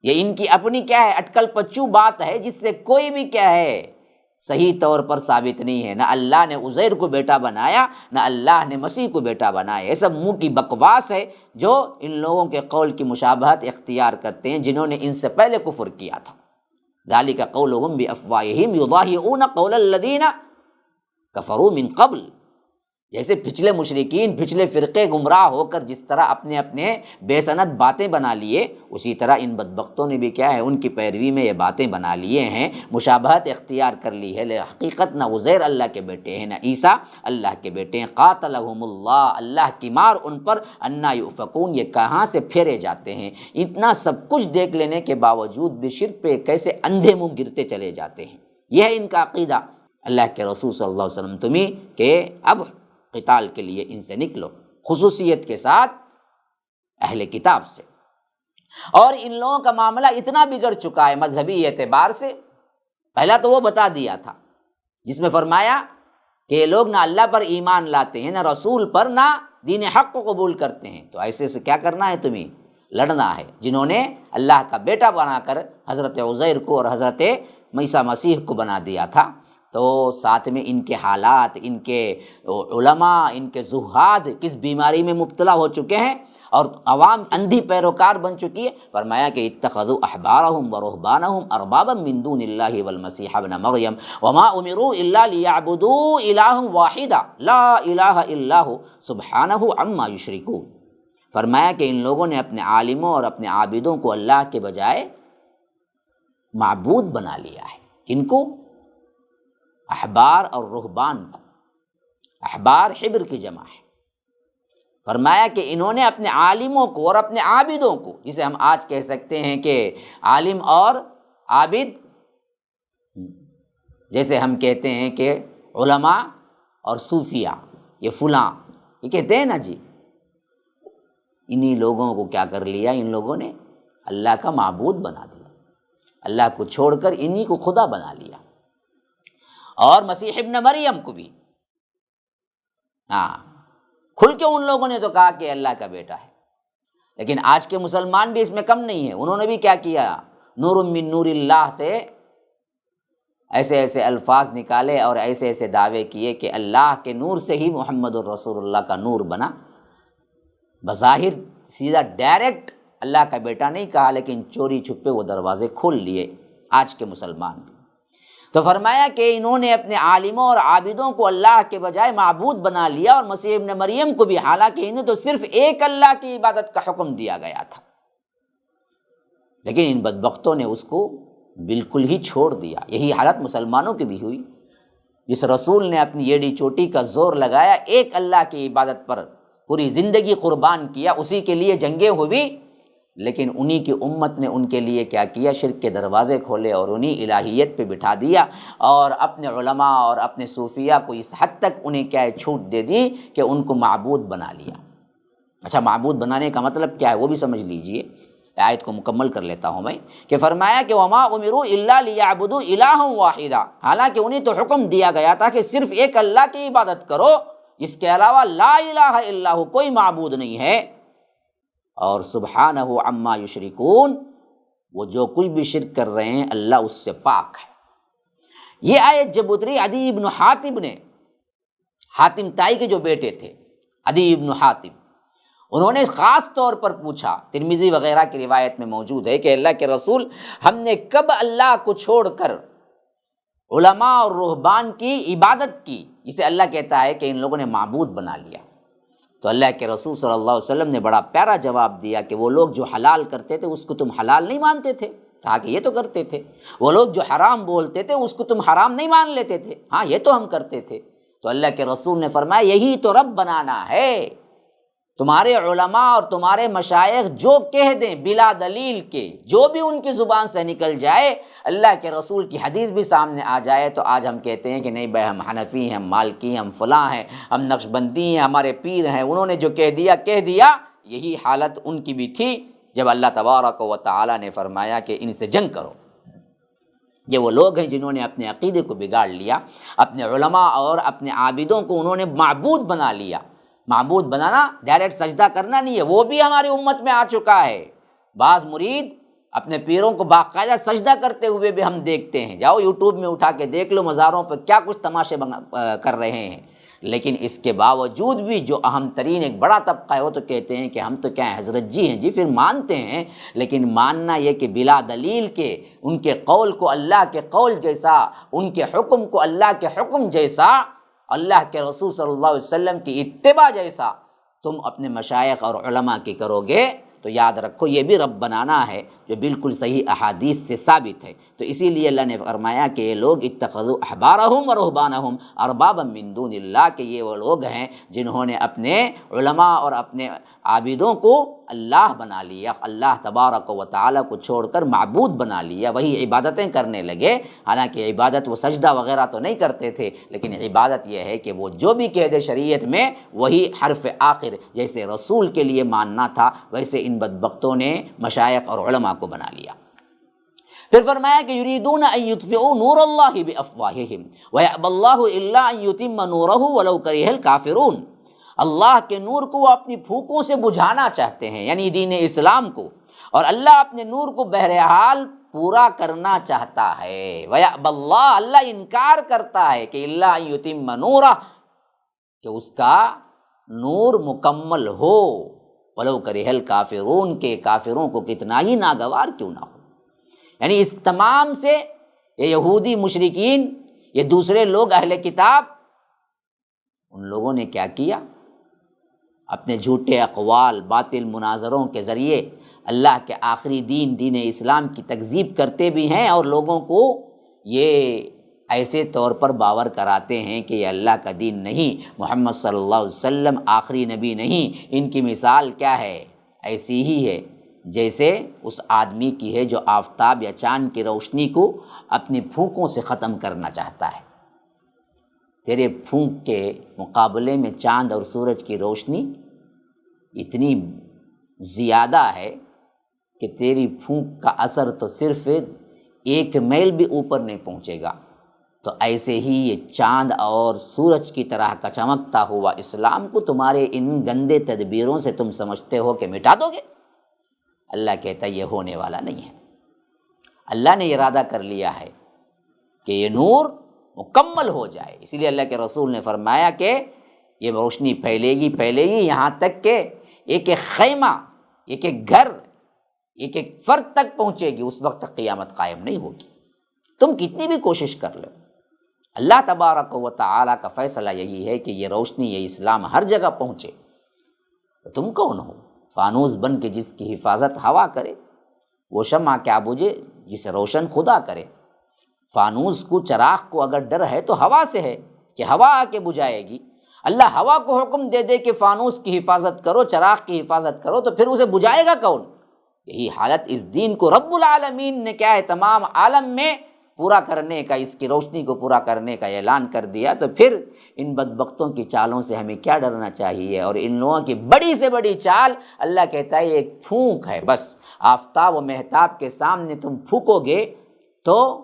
یہ ان کی اپنی کیا ہے، اٹکل پچو بات ہے، جس سے کوئی بھی کیا ہے صحیح طور پر ثابت نہیں ہے۔ نہ اللہ نے عزیر کو بیٹا بنایا، نہ اللہ نے مسیح کو بیٹا بنایا۔ یہ سب منہ کی بکواس ہے جو ان لوگوں کے قول کی مشابہت اختیار کرتے ہیں جنہوں نے ان سے پہلے کفر کیا تھا۔ ذالک قولہم بافواہہم یضاہئون قول الذین کفروا من قبل، جیسے پچھلے مشرکین، پچھلے فرقے گمراہ ہو کر جس طرح اپنے اپنے بے سند باتیں بنا لیے، اسی طرح ان بدبختوں نے بھی کیا ہے ان کی پیروی میں یہ باتیں بنا لیے ہیں، مشابہت اختیار کر لی ہے۔ حقیقت نہ عزیر اللہ کے بیٹے ہیں، نہ عیسیٰ اللہ کے بیٹے ہیں۔ قاتلہم اللہ، اللہ کی مار ان پر، انا یؤفکون، یہ کہاں سے پھیرے جاتے ہیں۔ اتنا سب کچھ دیکھ لینے کے باوجود بھی شرک پہ کیسے اندھے منہ گرتے چلے جاتے ہیں۔ یہ ہے ان کا عقیدہ۔ اللہ کے رسول صلی اللہ علیہ وسلم تمہیں کہ اب قتال کے لیے ان سے نکلو، خصوصیت کے ساتھ اہل کتاب سے۔ اور ان لوگوں کا معاملہ اتنا بگڑ چکا ہے مذہبی اعتبار سے، پہلا تو وہ بتا دیا تھا جس میں فرمایا کہ یہ لوگ نہ اللہ پر ایمان لاتے ہیں، نہ رسول پر، نہ دین حق کو قبول کرتے ہیں۔ تو ایسے سے کیا کرنا ہے تمہیں؟ لڑنا ہے۔ جنہوں نے اللہ کا بیٹا بنا کر حضرت عزیر کو اور حضرت عیسیٰ مسیح کو بنا دیا تھا، تو ساتھ میں ان کے حالات، ان کے علماء، ان کے زہاد کس بیماری میں مبتلا ہو چکے ہیں اور عوام اندھی پیروکار بن چکی ہے۔ فرمایا کہ اتخذوا احبارهم ورهبانهم اربابا من دون اللہ والمسیح ابن مریم وما امروا الا لیعبدوا الہا واحدا لا الہ الا هو سبحانہ عما یشرکون۔ فرمایا کہ ان لوگوں نے اپنے عالموں اور اپنے عابدوں کو اللہ کے بجائے معبود بنا لیا ہے۔ کن کو؟ احبار اور رہبان کو۔ احبار حبر کی جمع ہے۔ فرمایا کہ انہوں نے اپنے عالموں کو اور اپنے عابدوں کو، جسے ہم آج کہہ سکتے ہیں کہ عالم اور عابد، جیسے ہم کہتے ہیں کہ علماء اور صوفیہ، یہ فلاں، یہ کہتے ہیں نا جی، انہی لوگوں کو کیا کر لیا؟ ان لوگوں نے اللہ کا معبود بنا دیا، اللہ کو چھوڑ کر انہی کو خدا بنا لیا۔ اور مسیح ابن مریم کو بھی کھل کے ان لوگوں نے تو کہا کہ اللہ کا بیٹا ہے، لیکن آج کے مسلمان بھی اس میں کم نہیں ہیں۔ انہوں نے بھی کیا کیا؟ نور من نور اللہ سے ایسے ایسے الفاظ نکالے اور ایسے ایسے دعوے کیے کہ اللہ کے نور سے ہی محمد الرسول اللہ کا نور بنا۔ بظاہر سیدھا ڈائریکٹ اللہ کا بیٹا نہیں کہا، لیکن چوری چھپے وہ دروازے کھول لیے آج کے مسلمان بھی۔ تو فرمایا کہ انہوں نے اپنے عالموں اور عابدوں کو اللہ کے بجائے معبود بنا لیا، اور مسیح ابن مریم کو بھی، حالانکہ انہیں تو صرف ایک اللہ کی عبادت کا حکم دیا گیا تھا، لیکن ان بدبختوں نے اس کو بالکل ہی چھوڑ دیا۔ یہی حالت مسلمانوں کی بھی ہوئی۔ جس رسول نے اپنی ایڑی چوٹی کا زور لگایا، ایک اللہ کی عبادت پر پوری زندگی قربان کیا، اسی کے لیے جنگیں ہوئی، لیکن انہی کی امت نے ان کے لیے کیا کیا؟ شرک کے دروازے کھولے اور انہی الہیت پہ بٹھا دیا، اور اپنے علماء اور اپنے صوفیہ کو اس حد تک انہیں کیا ہے چھوٹ دے دی کہ ان کو معبود بنا لیا۔ اچھا، معبود بنانے کا مطلب کیا ہے وہ بھی سمجھ لیجئے، آیت کو مکمل کر لیتا ہوں میں، کہ فرمایا کہ وما امروا الا لیعبدوا الہا واحدا، حالانکہ انہیں تو حکم دیا گیا تھا کہ صرف ایک اللہ کی عبادت کرو، اس کے علاوہ لا الہ الا ہو، کوئی معبود نہیں ہے، اور سبحانہ عما یشرکون، وہ جو کچھ بھی شرک کر رہے ہیں اللہ اس سے پاک ہے۔ یہ آیت جب اتری، عدی ابن حاتم نے، حاتم تائی کے جو بیٹے تھے عدی ابن حاتم، انہوں نے خاص طور پر پوچھا، ترمذی وغیرہ کی روایت میں موجود ہے کہ اللہ کے رسول، ہم نے کب اللہ کو چھوڑ کر علماء اور رہبان کی عبادت کی، جسے اللہ کہتا ہے کہ ان لوگوں نے معبود بنا لیا؟ تو اللہ کے رسول صلی اللہ علیہ وسلم نے بڑا پیارا جواب دیا کہ وہ لوگ جو حلال کرتے تھے اس کو تم حلال نہیں مانتے تھے؟ کہا کہ یہ تو کرتے تھے۔ وہ لوگ جو حرام بولتے تھے اس کو تم حرام نہیں مان لیتے تھے؟ ہاں یہ تو ہم کرتے تھے۔ تو اللہ کے رسول نے فرمایا یہی تو رب بنانا ہے۔ تمہارے علماء اور تمہارے مشائخ جو کہہ دیں بلا دلیل کے، جو بھی ان کی زبان سے نکل جائے، اللہ کے رسول کی حدیث بھی سامنے آ جائے، تو آج ہم کہتے ہیں کہ نہیں بھائی ہم حنفی ہیں، ہم مالکی ہیں، ہم فلاں ہیں، ہم نقشبندی ہیں، ہمارے پیر ہیں، انہوں نے جو کہہ دیا، یہی حالت ان کی بھی تھی، جب اللہ تبارک و تعالیٰ نے فرمایا کہ ان سے جنگ کرو۔ یہ وہ لوگ ہیں جنہوں نے اپنے عقیدے کو بگاڑ لیا، اپنے علماء اور اپنے عابدوں کو انہوں نے معبود بنا لیا۔ معبود بنانا ڈائریکٹ سجدہ کرنا نہیں ہے، وہ بھی ہماری امت میں آ چکا ہے۔ بعض مرید اپنے پیروں کو باقاعدہ سجدہ کرتے ہوئے بھی ہم دیکھتے ہیں، جاؤ یوٹیوب میں اٹھا کے دیکھ لو، مزاروں پہ کیا کچھ تماشے کر رہے ہیں۔ لیکن اس کے باوجود بھی جو اہم ترین ایک بڑا طبقہ ہے وہ تو کہتے ہیں کہ ہم تو کیا ہیں، حضرت جی ہیں، جی پھر مانتے ہیں، لیکن ماننا یہ کہ بلا دلیل کے ان کے قول کو اللہ کے قول جیسا، ان کے حکم کو اللہ کے حکم جیسا، اللہ کے رسول صلی اللہ علیہ وسلم کی اتباع جیسا تم اپنے مشائخ اور علماء کی کرو گے تو یاد رکھو یہ بھی رب بنانا ہے جو بالکل صحیح احادیث سے ثابت ہے۔ تو اسی لیے اللہ نے فرمایا کہ یہ لوگ اتخذوا احبارہم و رہبانہم اربابا من دون اللہ، کہ یہ وہ لوگ ہیں جنہوں نے اپنے علماء اور اپنے عابدوں کو اللہ بنا لیا، اللہ تبارک و تعالیٰ کو چھوڑ کر معبود بنا لیا، وہی عبادتیں کرنے لگے۔ حالانکہ عبادت وہ سجدہ وغیرہ تو نہیں کرتے تھے، لیکن عبادت یہ ہے کہ وہ جو بھی کہہ دے شریعت میں وہی حرف آخر، جیسے رسول کے لیے ماننا تھا ویسے ان بدبختوں نے مشائخ اور علماء کو بنا لیا۔ پھر فرمایا کہ یریدون ان یطفئوا نور اللہ بافواہہم ویأبی اللہ الا ان یتم نورہ ولو کرہ الکافرون۔ اللہ کے نور کو وہ اپنی پھونکوں سے بجھانا چاہتے ہیں، یعنی دین اسلام کو، اور اللہ اپنے نور کو بہرحال پورا کرنا چاہتا ہے۔ ویأبی اللہ، اللہ انکار کرتا ہے کہ الا ان یتم نورہ، کہ اس کا نور مکمل ہو، ولو کرہ الکافرون، کے کافروں کو کتنا ہی ناگوار کیوں نہ ہو۔ یعنی اس تمام سے یہ یہودی مشرکین، یہ دوسرے لوگ اہل کتاب، ان لوگوں نے کیا کیا؟ اپنے جھوٹے اقوال، باطل مناظروں کے ذریعے اللہ کے آخری دین، دین اسلام کی تکذیب کرتے بھی ہیں، اور لوگوں کو یہ ایسے طور پر باور کراتے ہیں کہ یہ اللہ کا دین نہیں، محمد صلی اللہ علیہ وسلم آخری نبی نہیں۔ ان کی مثال کیا ہے؟ ایسی ہی ہے جیسے اس آدمی کی ہے جو آفتاب یا چاند کی روشنی کو اپنی پھونکوں سے ختم کرنا چاہتا ہے۔ تیرے پھونک کے مقابلے میں چاند اور سورج کی روشنی اتنی زیادہ ہے کہ تیری پھونک کا اثر تو صرف 1 میل بھی اوپر نہیں پہنچے گا۔ تو ایسے ہی یہ چاند اور سورج کی طرح کا چمکتا ہوا اسلام کو تمہارے ان گندے تدبیروں سے تم سمجھتے ہو کہ مٹا دو گے۔ اللہ کہتا ہے یہ ہونے والا نہیں ہے۔ اللہ نے ارادہ کر لیا ہے کہ یہ نور مکمل ہو جائے، اسی لیے اللہ کے رسول نے فرمایا کہ یہ روشنی پھیلے گی یہاں تک کہ ایک ایک خیمہ، ایک ایک گھر، ایک ایک فرد تک پہنچے گی، اس وقت تک قیامت قائم نہیں ہوگی۔ تم کتنی بھی کوشش کر لو، اللہ تبارک و تعالیٰ کا فیصلہ یہی ہے کہ یہ روشنی، یہ اسلام ہر جگہ پہنچے۔ تو تم کون ہو؟ فانوس بن کے جس کی حفاظت ہوا کرے، وہ شمع کیا بجھے جسے روشن خدا کرے۔ فانوس کو، چراغ کو اگر ڈر ہے تو ہوا سے ہے کہ ہوا آ کے بجھائے گی۔ اللہ ہوا کو حکم دے دے کہ فانوس کی حفاظت کرو، چراغ کی حفاظت کرو، تو پھر اسے بجھائے گا کون؟ یہی حالت اس دین کو رب العالمین نے کیا ہے تمام عالم میں پورا کرنے کا، اس کی روشنی کو پورا کرنے کا اعلان کر دیا۔ تو پھر ان بدبختوں کی چالوں سے ہمیں کیا ڈرنا چاہیے؟ اور ان لوگوں کی بڑی سے بڑی چال، اللہ کہتا ہے یہ ایک پھونک ہے بس۔ آفتاب و مہتاب کے سامنے تم پھونکو گے تو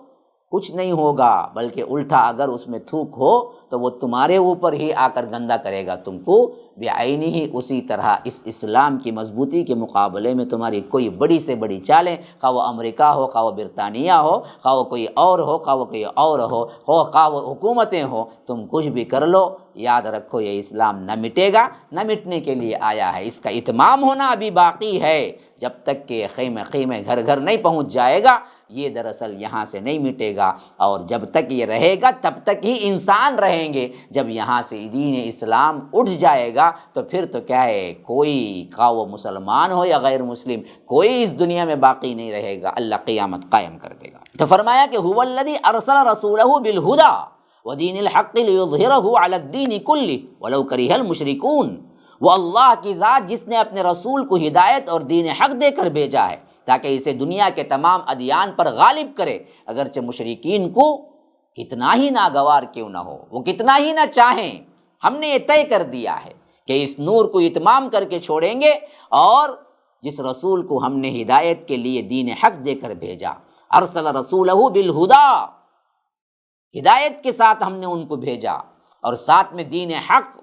کچھ نہیں ہوگا، بلکہ الٹا اگر اس میں تھوک ہو تو وہ تمہارے اوپر ہی آ کر گندا کرے گا تم کو بعینی ہی۔ اسی طرح اس اسلام کی مضبوطی کے مقابلے میں تمہاری کوئی بڑی سے بڑی چالیں، خواہ وہ امریکہ ہو، خواہ وہ برطانیہ ہو، خواہ وہ کوئی اور ہو، خواہ وہ کوئی اور ہو، خواہ وہ حکومتیں ہوں، تم کچھ بھی کر لو، یاد رکھو یہ اسلام نہ مٹے گا، نہ مٹنے کے لیے آیا ہے۔ اس کا اتمام ہونا ابھی باقی ہے، جب تک کہ خیمے خیمے گھر گھر نہیں پہنچ جائے گا، یہ دراصل یہاں سے نہیں مٹے گا۔ اور جب تک یہ رہے گا تب تک ہی انسان رہیں گے۔ جب یہاں سے دین اسلام اٹھ جائے گا تو پھر تو کیا ہے، کوئی خواہ وہ مسلمان ہو یا غیر مسلم، کوئی اس دنیا میں باقی نہیں رہے گا، اللہ قیامت قائم کر دے گا۔ تو فرمایا کہ هو الذی ارسل رسولہ بالہدی ودین الحق لیظہرہ علی الدین کلہ ولو کرہ المشرکون۔ وہ اللہ کی ذات جس نے اپنے رسول کو ہدایت اور دین حق دے کر بھیجا ہے تاکہ اسے دنیا کے تمام ادیان پر غالب کرے، اگرچہ مشرکین کو کتنا ہی ناگوار کیوں نہ ہو، وہ کتنا ہی نہ چاہیں۔ ہم نے یہ طے کر دیا ہے کہ اس نور کو اتمام کر کے چھوڑیں گے، اور جس رسول کو ہم نے ہدایت کے لیے دین حق دے کر بھیجا، ارسل رسولہ بالہدا، ہدایت کے ساتھ ہم نے ان کو بھیجا، اور ساتھ میں دین حق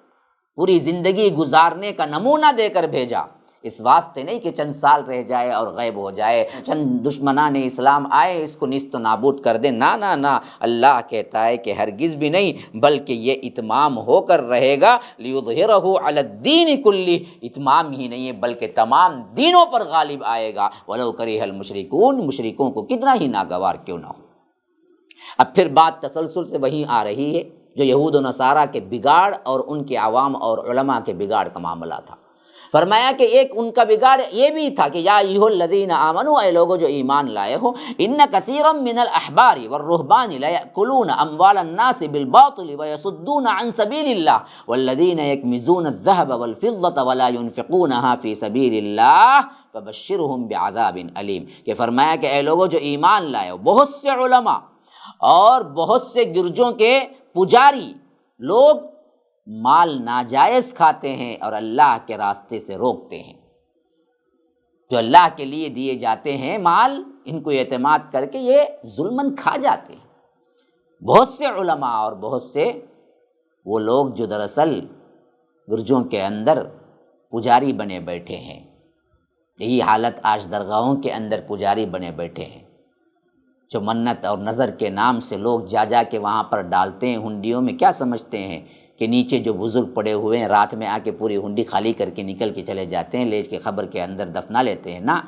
پوری زندگی گزارنے کا نمونہ دے کر بھیجا۔ اس واسطے نہیں کہ چند سال رہ جائے اور غائب ہو جائے، چند دشمنان اسلام آئے اس کو نیست و نابود کر دیں، نہ نہ نہ، اللہ کہتا ہے کہ ہرگز بھی نہیں، بلکہ یہ اتمام ہو کر رہے گا، لیظہرہ علی الدین کلہ، اتمام ہی نہیں ہے بلکہ تمام دینوں پر غالب آئے گا، ولو کرہ المشرکون، مشرکوں کو کتنا ہی ناگوار کیوں نہ ہو۔ اب پھر بات تسلسل سے وہیں آ رہی ہے جو یہود و نصارہ کے بگاڑ اور ان کے عوام اور علماء کے بگاڑ کا معاملہ تھا۔ فرمایا کہ ایک ان کا بگاڑ یہ بھی تھا کہ یا ایھا الذین آمنوا، اے لوگو جو ایمان لائے ہو، ان کثیرا من الاحبار والرہبان لیأکلون اموال الناس بالباطل ویصدون عن سبیل اللہ والذین یکمزون الذہب والفضة ولا ينفقونها فی سبیل اللہ فبشرہم بعذاب علیم، کہ فرمایا کہ اے لوگو جو ایمان لائے ہو، بہت سے علماء اور بہت سے گرجوں کے پجاری لوگ مال ناجائز کھاتے ہیں اور اللہ کے راستے سے روکتے ہیں، جو اللہ کے لیے دیے جاتے ہیں مال، ان کو اعتماد کر کے یہ ظلماً کھا جاتے ہیں۔ بہت سے علماء اور بہت سے وہ لوگ جو دراصل گرجوں کے اندر پجاری بنے بیٹھے ہیں، یہی حالت آج درگاہوں کے اندر پجاری بنے بیٹھے ہیں، جو منت اور نظر کے نام سے لوگ جا جا کے وہاں پر ڈالتے ہیں ہنڈیوں میں، کیا سمجھتے ہیں کہ نیچے جو بزرگ پڑے ہوئے ہیں رات میں آ کے پوری ہنڈی خالی کر کے نکل کے چلے جاتے ہیں، لیج کے قبر کے اندر دفنا لیتے ہیں؟ نا،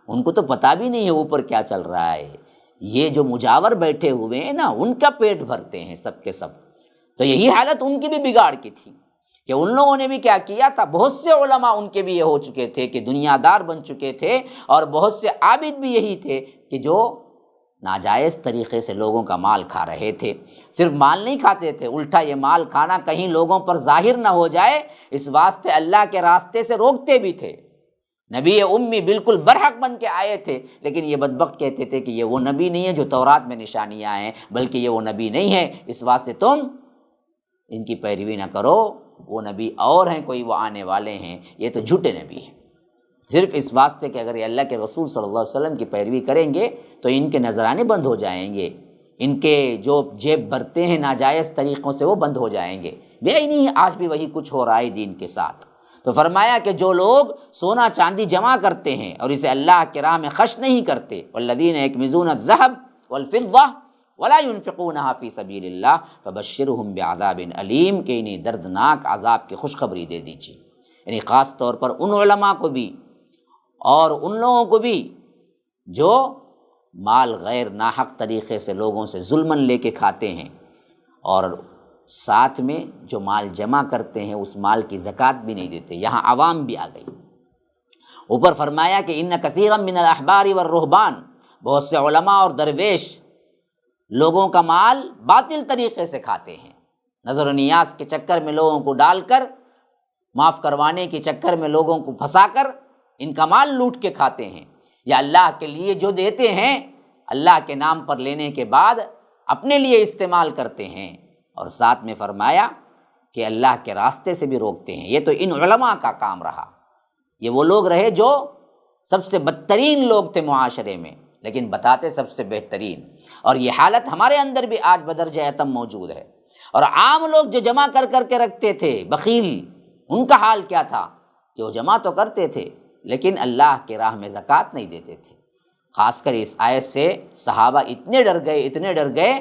ان کو تو پتہ بھی نہیں ہے اوپر کیا چل رہا ہے۔ یہ جو مجاور بیٹھے ہوئے ہیں نا، ان کا پیٹ بھرتے ہیں سب کے سب۔ تو یہی حالت ان کی بھی بگاڑ کی تھی کہ ان لوگوں نے بھی کیا کیا تھا، بہت سے علماء ان کے بھی یہ ہو چکے تھے کہ دنیا دار بن چکے تھے، اور بہت سے عابد بھی یہی تھے کہ جو ناجائز طریقے سے لوگوں کا مال کھا رہے تھے۔ صرف مال نہیں کھاتے تھے، الٹا یہ مال کھانا کہیں لوگوں پر ظاہر نہ ہو جائے اس واسطے اللہ کے راستے سے روکتے بھی تھے۔ نبی امی بالکل برحق بن کے آئے تھے، لیکن یہ بدبخت کہتے تھے کہ یہ وہ نبی نہیں ہے جو تورات میں نشانیاں ہیں، بلکہ یہ وہ نبی نہیں ہے، اس واسطے تم ان کی پیروی نہ کرو، وہ نبی اور ہیں، کوئی وہ آنے والے ہیں، یہ تو جھوٹے نبی ہیں۔ صرف اس واسطے کہ اگر یہ اللہ کے رسول صلی اللہ علیہ وسلم کی پیروی کریں گے تو ان کے نذرانے بند ہو جائیں گے، ان کے جو جیب بھرتے ہیں ناجائز طریقوں سے وہ بند ہو جائیں گے۔ بے نہیں، آج بھی وہی کچھ ہو رہا ہے دین کے ساتھ۔ تو فرمایا کہ جو لوگ سونا چاندی جمع کرتے ہیں اور اسے اللہ کی راہ میں خرچ نہیں کرتے، والذین یکمزون الذہب والفضہ ولا ينفقونها فی سبیل اللہ فبشرہم بعذاب علیم، کہ انہیں دردناک عذاب کی خوشخبری دے دیجیے۔ یعنی خاص طور پر ان علماء کو بھی اور ان لوگوں کو بھی جو مال غیر ناحق طریقے سے لوگوں سے ظلماً لے کے کھاتے ہیں، اور ساتھ میں جو مال جمع کرتے ہیں اس مال کی زکوٰۃ بھی نہیں دیتے۔ یہاں عوام بھی آ گئی۔ اوپر فرمایا کہ ان کثیرا من الاحبار والرہبان، بہت سے علماء اور درویش لوگوں کا مال باطل طریقے سے کھاتے ہیں، نظر و نیاز کے چکر میں لوگوں کو ڈال کر، معاف کروانے کے چکر میں لوگوں کو پھنسا کر ان کا مال لوٹ کے کھاتے ہیں، یا اللہ کے لیے جو دیتے ہیں اللہ کے نام پر لینے کے بعد اپنے لیے استعمال کرتے ہیں، اور ساتھ میں فرمایا کہ اللہ کے راستے سے بھی روکتے ہیں۔ یہ تو ان علماء کا کام رہا، یہ وہ لوگ رہے جو سب سے بدترین لوگ تھے معاشرے میں، لیکن بتاتے سب سے بہترین۔ اور یہ حالت ہمارے اندر بھی آج بدرجہ اتم موجود ہے۔ اور عام لوگ جو جمع کر کر کے رکھتے تھے، بخیل، ان کا حال کیا تھا کہ وہ جمع تو کرتے تھے لیکن اللہ کی راہ میں زکوٰۃ نہیں دیتے تھے۔ خاص کر اس آیت سے صحابہ اتنے ڈر گئے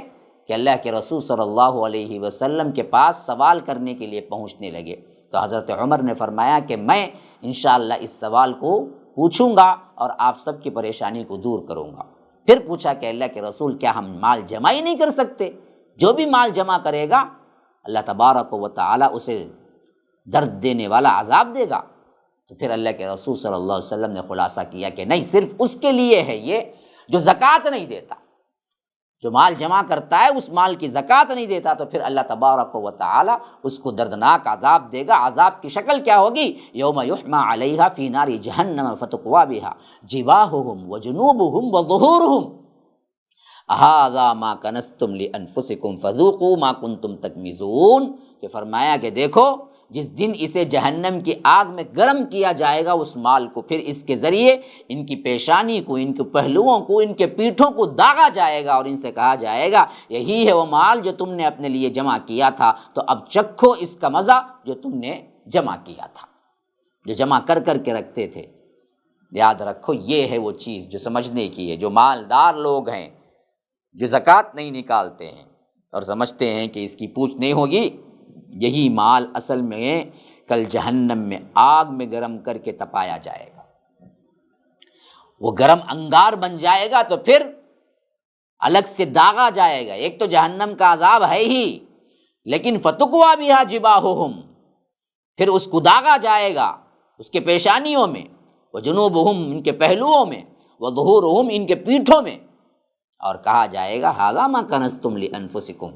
کہ اللہ کے رسول صلی اللہ علیہ وسلم کے پاس سوال کرنے کے لیے پہنچنے لگے۔ تو حضرت عمر نے فرمایا کہ میں انشاءاللہ اس سوال کو پوچھوں گا اور آپ سب کی پریشانی کو دور کروں گا۔ پھر پوچھا کہ اللہ کے رسول کیا ہم مال جمع ہی نہیں کر سکتے؟ جو بھی مال جمع کرے گا اللہ تبارک و تعالی اسے درد دینے والا عذاب دے گا۔ تو پھر اللہ کے رسول صلی اللہ علیہ وسلم نے خلاصہ کیا کہ نہیں، صرف اس کے لیے ہے یہ جو زکوٰۃ نہیں دیتا، جو مال جمع کرتا ہے اس مال کی زکوٰۃ نہیں دیتا، تو پھر اللہ تبارک و تعالی اس کو دردناک عذاب دے گا۔ عذاب کی شکل کیا ہوگی؟ یوم یحمى علیہا فی نار جہنم فتقوی بہا جباہہم وجنوبہم وظہورہم ھذا ما کنزتم لانفسکم فذوقوا ما کنتم تکنزون، کہ فرمایا کہ دیکھو جس دن اسے جہنم کی آگ میں گرم کیا جائے گا اس مال کو، پھر اس کے ذریعے ان کی پیشانی کو، ان کے پہلوؤں کو، ان کے پیٹھوں کو داغا جائے گا اور ان سے کہا جائے گا یہی ہے وہ مال جو تم نے اپنے لیے جمع کیا تھا، تو اب چکھو اس کا مزہ جو تم نے جمع کیا تھا، جو جمع کر کر کے رکھتے تھے۔ یاد رکھو یہ ہے وہ چیز جو سمجھنے کی ہے۔ جو مالدار لوگ ہیں جو زکوٰۃ نہیں نکالتے ہیں اور سمجھتے ہیں کہ اس کی پوچھ نہیں ہوگی، یہی مال اصل میں کل جہنم میں آگ میں گرم کر کے تپایا جائے گا، وہ گرم انگار بن جائے گا، تو پھر الگ سے داغا جائے گا۔ ایک تو جہنم کا عذاب ہے ہی، لیکن فتقوا بہا جباہہم، پھر اس کو داغا جائے گا اس کے پیشانیوں میں، وجنوبہم ان کے پہلوؤں میں، وظہورہم ان کے پیٹھوں میں، اور کہا جائے گا ھذا ما کنزتم لانفسکم،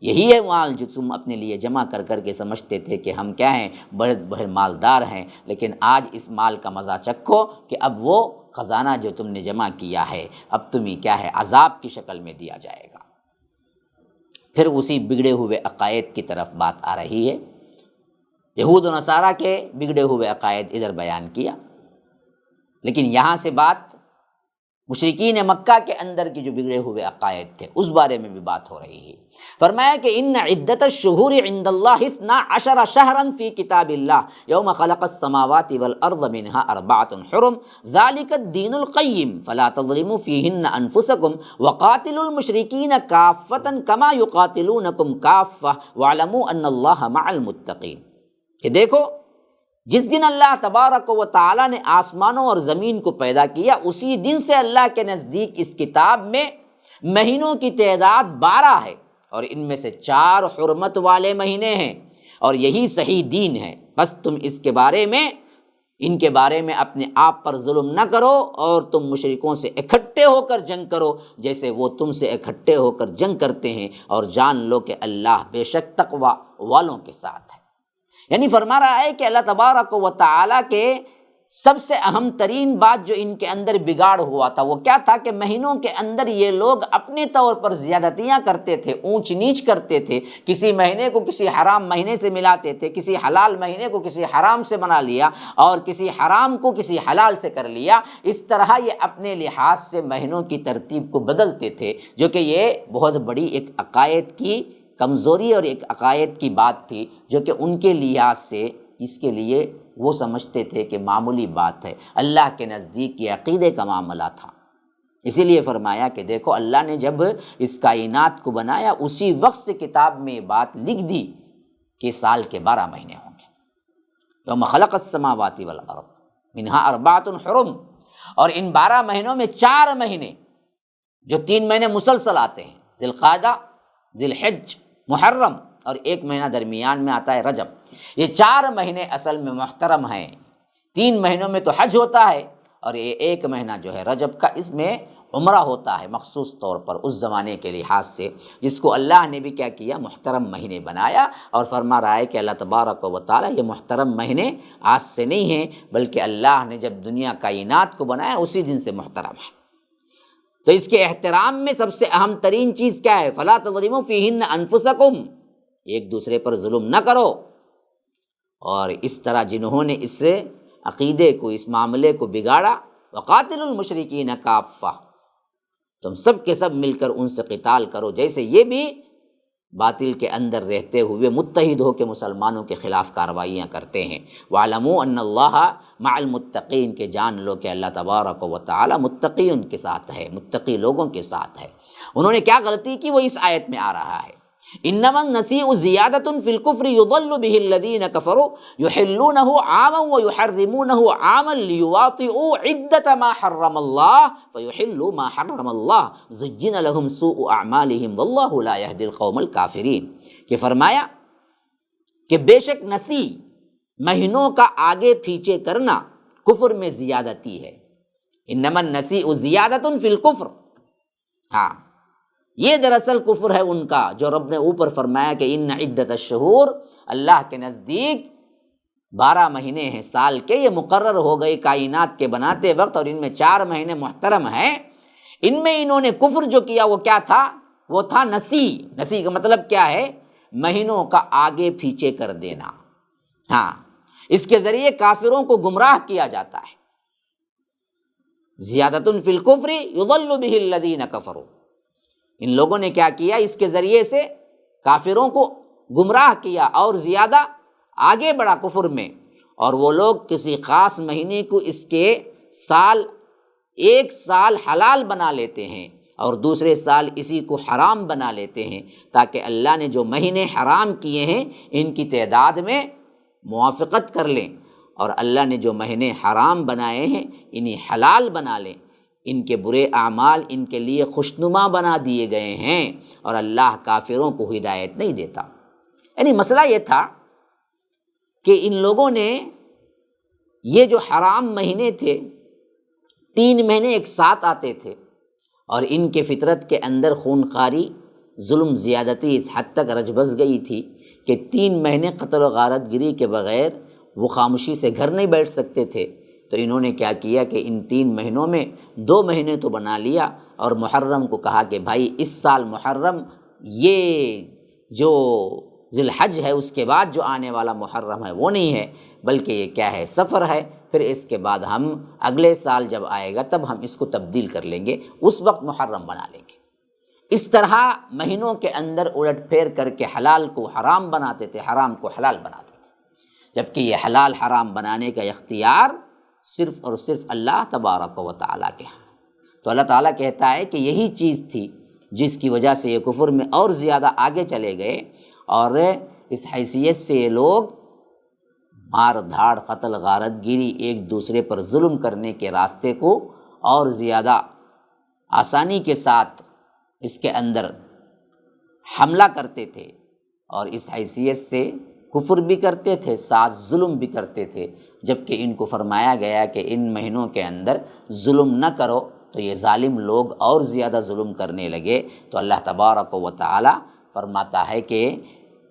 یہی ہے مال جو تم اپنے لیے جمع کر کر کے سمجھتے تھے کہ ہم کیا ہیں، بڑے بڑے مالدار ہیں، لیکن آج اس مال کا مزہ چکھو کہ اب وہ خزانہ جو تم نے جمع کیا ہے اب تمہیں کیا ہے عذاب کی شکل میں دیا جائے گا۔ پھر اسی بگڑے ہوئے عقائد کی طرف بات آ رہی ہے۔ یہود و نصارہ کے بگڑے ہوئے عقائد ادھر بیان کیا، لیکن یہاں سے بات مشرکین مکہ کے اندر کی جو بگڑے ہوئے عقائد تھے اس بارے میں بھی بات ہو رہی ہے۔ فرمایا کہ ان عدت الشہور عند اللہ 12 شہرا فی کتاب اللہ یوم خلق السماوات والارض منها 4 حرم ذلک الدین القیم فلا تظلموا فیہن انفسکم وقاتلوا المشرکین کافۃ کما یقاتلونکم کافۃ واعلموا ان اللہ مع المتقین، کہ دیکھو جس دن اللہ تبارک و تعالیٰ نے آسمانوں اور زمین کو پیدا کیا اسی دن سے اللہ کے نزدیک اس کتاب میں مہینوں کی تعداد 12 ہے، اور ان میں سے 4 حرمت والے مہینے ہیں، اور یہی صحیح دین ہے، بس تم اس کے بارے میں ان کے بارے میں اپنے آپ پر ظلم نہ کرو اور تم مشرکوں سے اکٹھے ہو کر جنگ کرو جیسے وہ تم سے اکٹھے ہو کر جنگ کرتے ہیں، اور جان لو کہ اللہ بے شک تقوی والوں کے ساتھ ہے۔ یعنی فرما رہا ہے کہ اللہ تبارک و تعالیٰ کے سب سے اہم ترین بات جو ان کے اندر بگاڑ ہوا تھا وہ کیا تھا کہ مہینوں کے اندر یہ لوگ اپنے طور پر زیادتیاں کرتے تھے، اونچ نیچ کرتے تھے، کسی مہینے کو کسی حرام مہینے سے ملاتے تھے، کسی حلال مہینے کو کسی حرام سے بنا لیا اور کسی حرام کو کسی حلال سے کر لیا۔ اس طرح یہ اپنے لحاظ سے مہینوں کی ترتیب کو بدلتے تھے، جو کہ یہ بہت بڑی ایک عقائد کی کمزوری اور ایک عقائد کی بات تھی، جو کہ ان کے لحاظ سے اس کے لیے وہ سمجھتے تھے کہ معمولی بات ہے، اللہ کے نزدیک یہ عقیدے کا معاملہ تھا۔ اسی لیے فرمایا کہ دیکھو اللہ نے جب اس کائنات کو بنایا اسی وقت سے کتاب میں یہ بات لکھ دی کہ سال کے 12 مہینے ہوں گے، یوم خلق السماوات والارض منہا 4 حرم، اور ان 12 مہینوں میں 4 مہینے جو 3 مہینے مسلسل آتے ہیں، ذی القعدہ، ذی الحج، محرم، اور 1 مہینہ درمیان میں آتا ہے رجب، یہ 4 مہینے اصل میں محترم ہیں۔ 3 مہینوں میں تو حج ہوتا ہے، اور یہ 1 مہینہ جو ہے رجب کا، اس میں عمرہ ہوتا ہے مخصوص طور پر اس زمانے کے لحاظ سے، جس کو اللہ نے بھی کیا کیا، محترم مہینے بنایا، اور فرما رہا ہے کہ اللہ تبارک و تعالیٰ یہ محترم مہینے آج سے نہیں ہیں بلکہ اللہ نے جب دنیا کائنات کو بنایا اسی دن سے محترم ہے۔ تو اس کے احترام میں سب سے اہم ترین چیز کیا ہے، فلا تظلموا فیہن انفسکم، ایک دوسرے پر ظلم نہ کرو۔ اور اس طرح جنہوں نے اس عقیدے کو، اس معاملے کو بگاڑا، وقاتلوا المشرکین کافہ، تم سب کے سب مل کر ان سے قتال کرو، جیسے یہ بھی باطل کے اندر رہتے ہوئے متحد ہو کے مسلمانوں کے خلاف کارروائیاں کرتے ہیں۔ وَاعْلَمُوا أَنَّ اللَّهَ مَعَ الْمُتَّقِينَ، کہ جان لو کہ اللہ تبارک و تعالی متقی ان کے ساتھ ہے، متقی لوگوں کے ساتھ ہے۔ انہوں نے کیا غلطی کی وہ اس آیت میں آ رہا ہے، انما النسیء زیادۃ فی الکفر یضل به الذین کفروا یحلونہ عاما ویحرمونہ عاما لیواطئوا عدۃ ما حرم اللہ فیحلوا ما حرم اللہ زین لهم سوء اعمالهم واللہ لا یہدی القوم الکافرین، کہ فرمایا کہ بے شک نسی، مہینوں کا آگے پیچھے کرنا کفر میں زیادتی ہے۔ انما النسیء زیادۃ فی الکفر، ہاں یہ دراصل کفر ہے ان کا، جو رب نے اوپر فرمایا کہ ان عدت الشہور، اللہ کے نزدیک 12 مہینے ہیں سال کے، یہ مقرر ہو گئے کائنات کے بناتے وقت، اور ان میں 4 مہینے محترم ہیں۔ ان میں انہوں نے کفر جو کیا وہ کیا تھا، وہ تھا نسی۔ نسی کا مطلب کیا ہے، مہینوں کا آگے پیچھے کر دینا۔ ہاں، اس کے ذریعے کافروں کو گمراہ کیا جاتا ہے۔ زیادۃ فی الکفر یضل بہ الذین کفروا، ان لوگوں نے کیا کیا، اس کے ذریعے سے کافروں کو گمراہ کیا اور زیادہ آگے بڑھا کفر میں، اور وہ لوگ کسی خاص مہینے کو اس کے سال ایک سال حلال بنا لیتے ہیں اور دوسرے سال اسی کو حرام بنا لیتے ہیں، تاکہ اللہ نے جو مہینے حرام کیے ہیں ان کی تعداد میں موافقت کر لیں، اور اللہ نے جو مہینے حرام بنائے ہیں انہیں حلال بنا لیں۔ ان کے برے اعمال ان کے لیے خوشنما بنا دیے گئے ہیں، اور اللہ کافروں کو ہدایت نہیں دیتا۔ یعنی مسئلہ یہ تھا کہ ان لوگوں نے یہ جو حرام مہینے تھے، 3 مہینے ایک ساتھ آتے تھے، اور ان کے فطرت کے اندر خونخواری، ظلم، زیادتی اس حد تک رچ بس گئی تھی کہ 3 مہینے قتل و غارت گری کے بغیر وہ خاموشی سے گھر نہیں بیٹھ سکتے تھے۔ تو انہوں نے کیا کیا کہ ان 3 مہینوں میں 2 مہینے تو بنا لیا، اور محرم کو کہا کہ بھائی اس سال محرم، یہ جو ذی الحج ہے اس کے بعد جو آنے والا محرم ہے وہ نہیں ہے، بلکہ یہ کیا ہے، سفر ہے، پھر اس کے بعد ہم اگلے سال جب آئے گا تب ہم اس کو تبدیل کر لیں گے، اس وقت محرم بنا لیں گے۔ اس طرح مہینوں کے اندر الٹ پھیر کر کے حلال کو حرام بناتے تھے، حرام کو حلال بناتے تھے، جبکہ یہ حلال حرام بنانے کا اختیار صرف اور صرف اللہ تبارک و تعالیٰ کے ہیں۔ تو اللہ تعالیٰ کہتا ہے کہ یہی چیز تھی جس کی وجہ سے یہ کفر میں اور زیادہ آگے چلے گئے، اور اس حیثیت سے یہ لوگ مار دھاڑ، قتل، غارت گیری، ایک دوسرے پر ظلم کرنے کے راستے کو اور زیادہ آسانی کے ساتھ اس کے اندر حملہ کرتے تھے، اور اس حیثیت سے کفر بھی کرتے تھے، ساتھ ظلم بھی کرتے تھے، جبکہ ان کو فرمایا گیا کہ ان مہینوں کے اندر ظلم نہ کرو، تو یہ ظالم لوگ اور زیادہ ظلم کرنے لگے۔ تو اللہ تبارک و تعالی فرماتا ہے کہ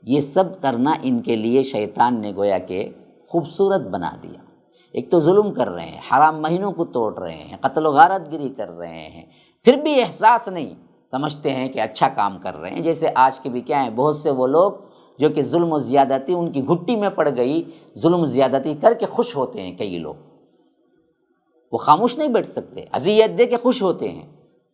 یہ سب کرنا ان کے لیے شیطان نے گویا کہ خوبصورت بنا دیا۔ ایک تو ظلم کر رہے ہیں، حرام مہینوں کو توڑ رہے ہیں، قتل و غارت گری کر رہے ہیں، پھر بھی احساس نہیں، سمجھتے ہیں کہ اچھا کام کر رہے ہیں۔ جیسے آج کے بھی کیا ہیں، بہت سے وہ لوگ جو کہ ظلم و زیادتی ان کی گھٹی میں پڑ گئی، ظلم و زیادتی کر کے خوش ہوتے ہیں۔ کئی لوگ وہ خاموش نہیں بیٹھ سکتے، اذیت دے کے خوش ہوتے ہیں۔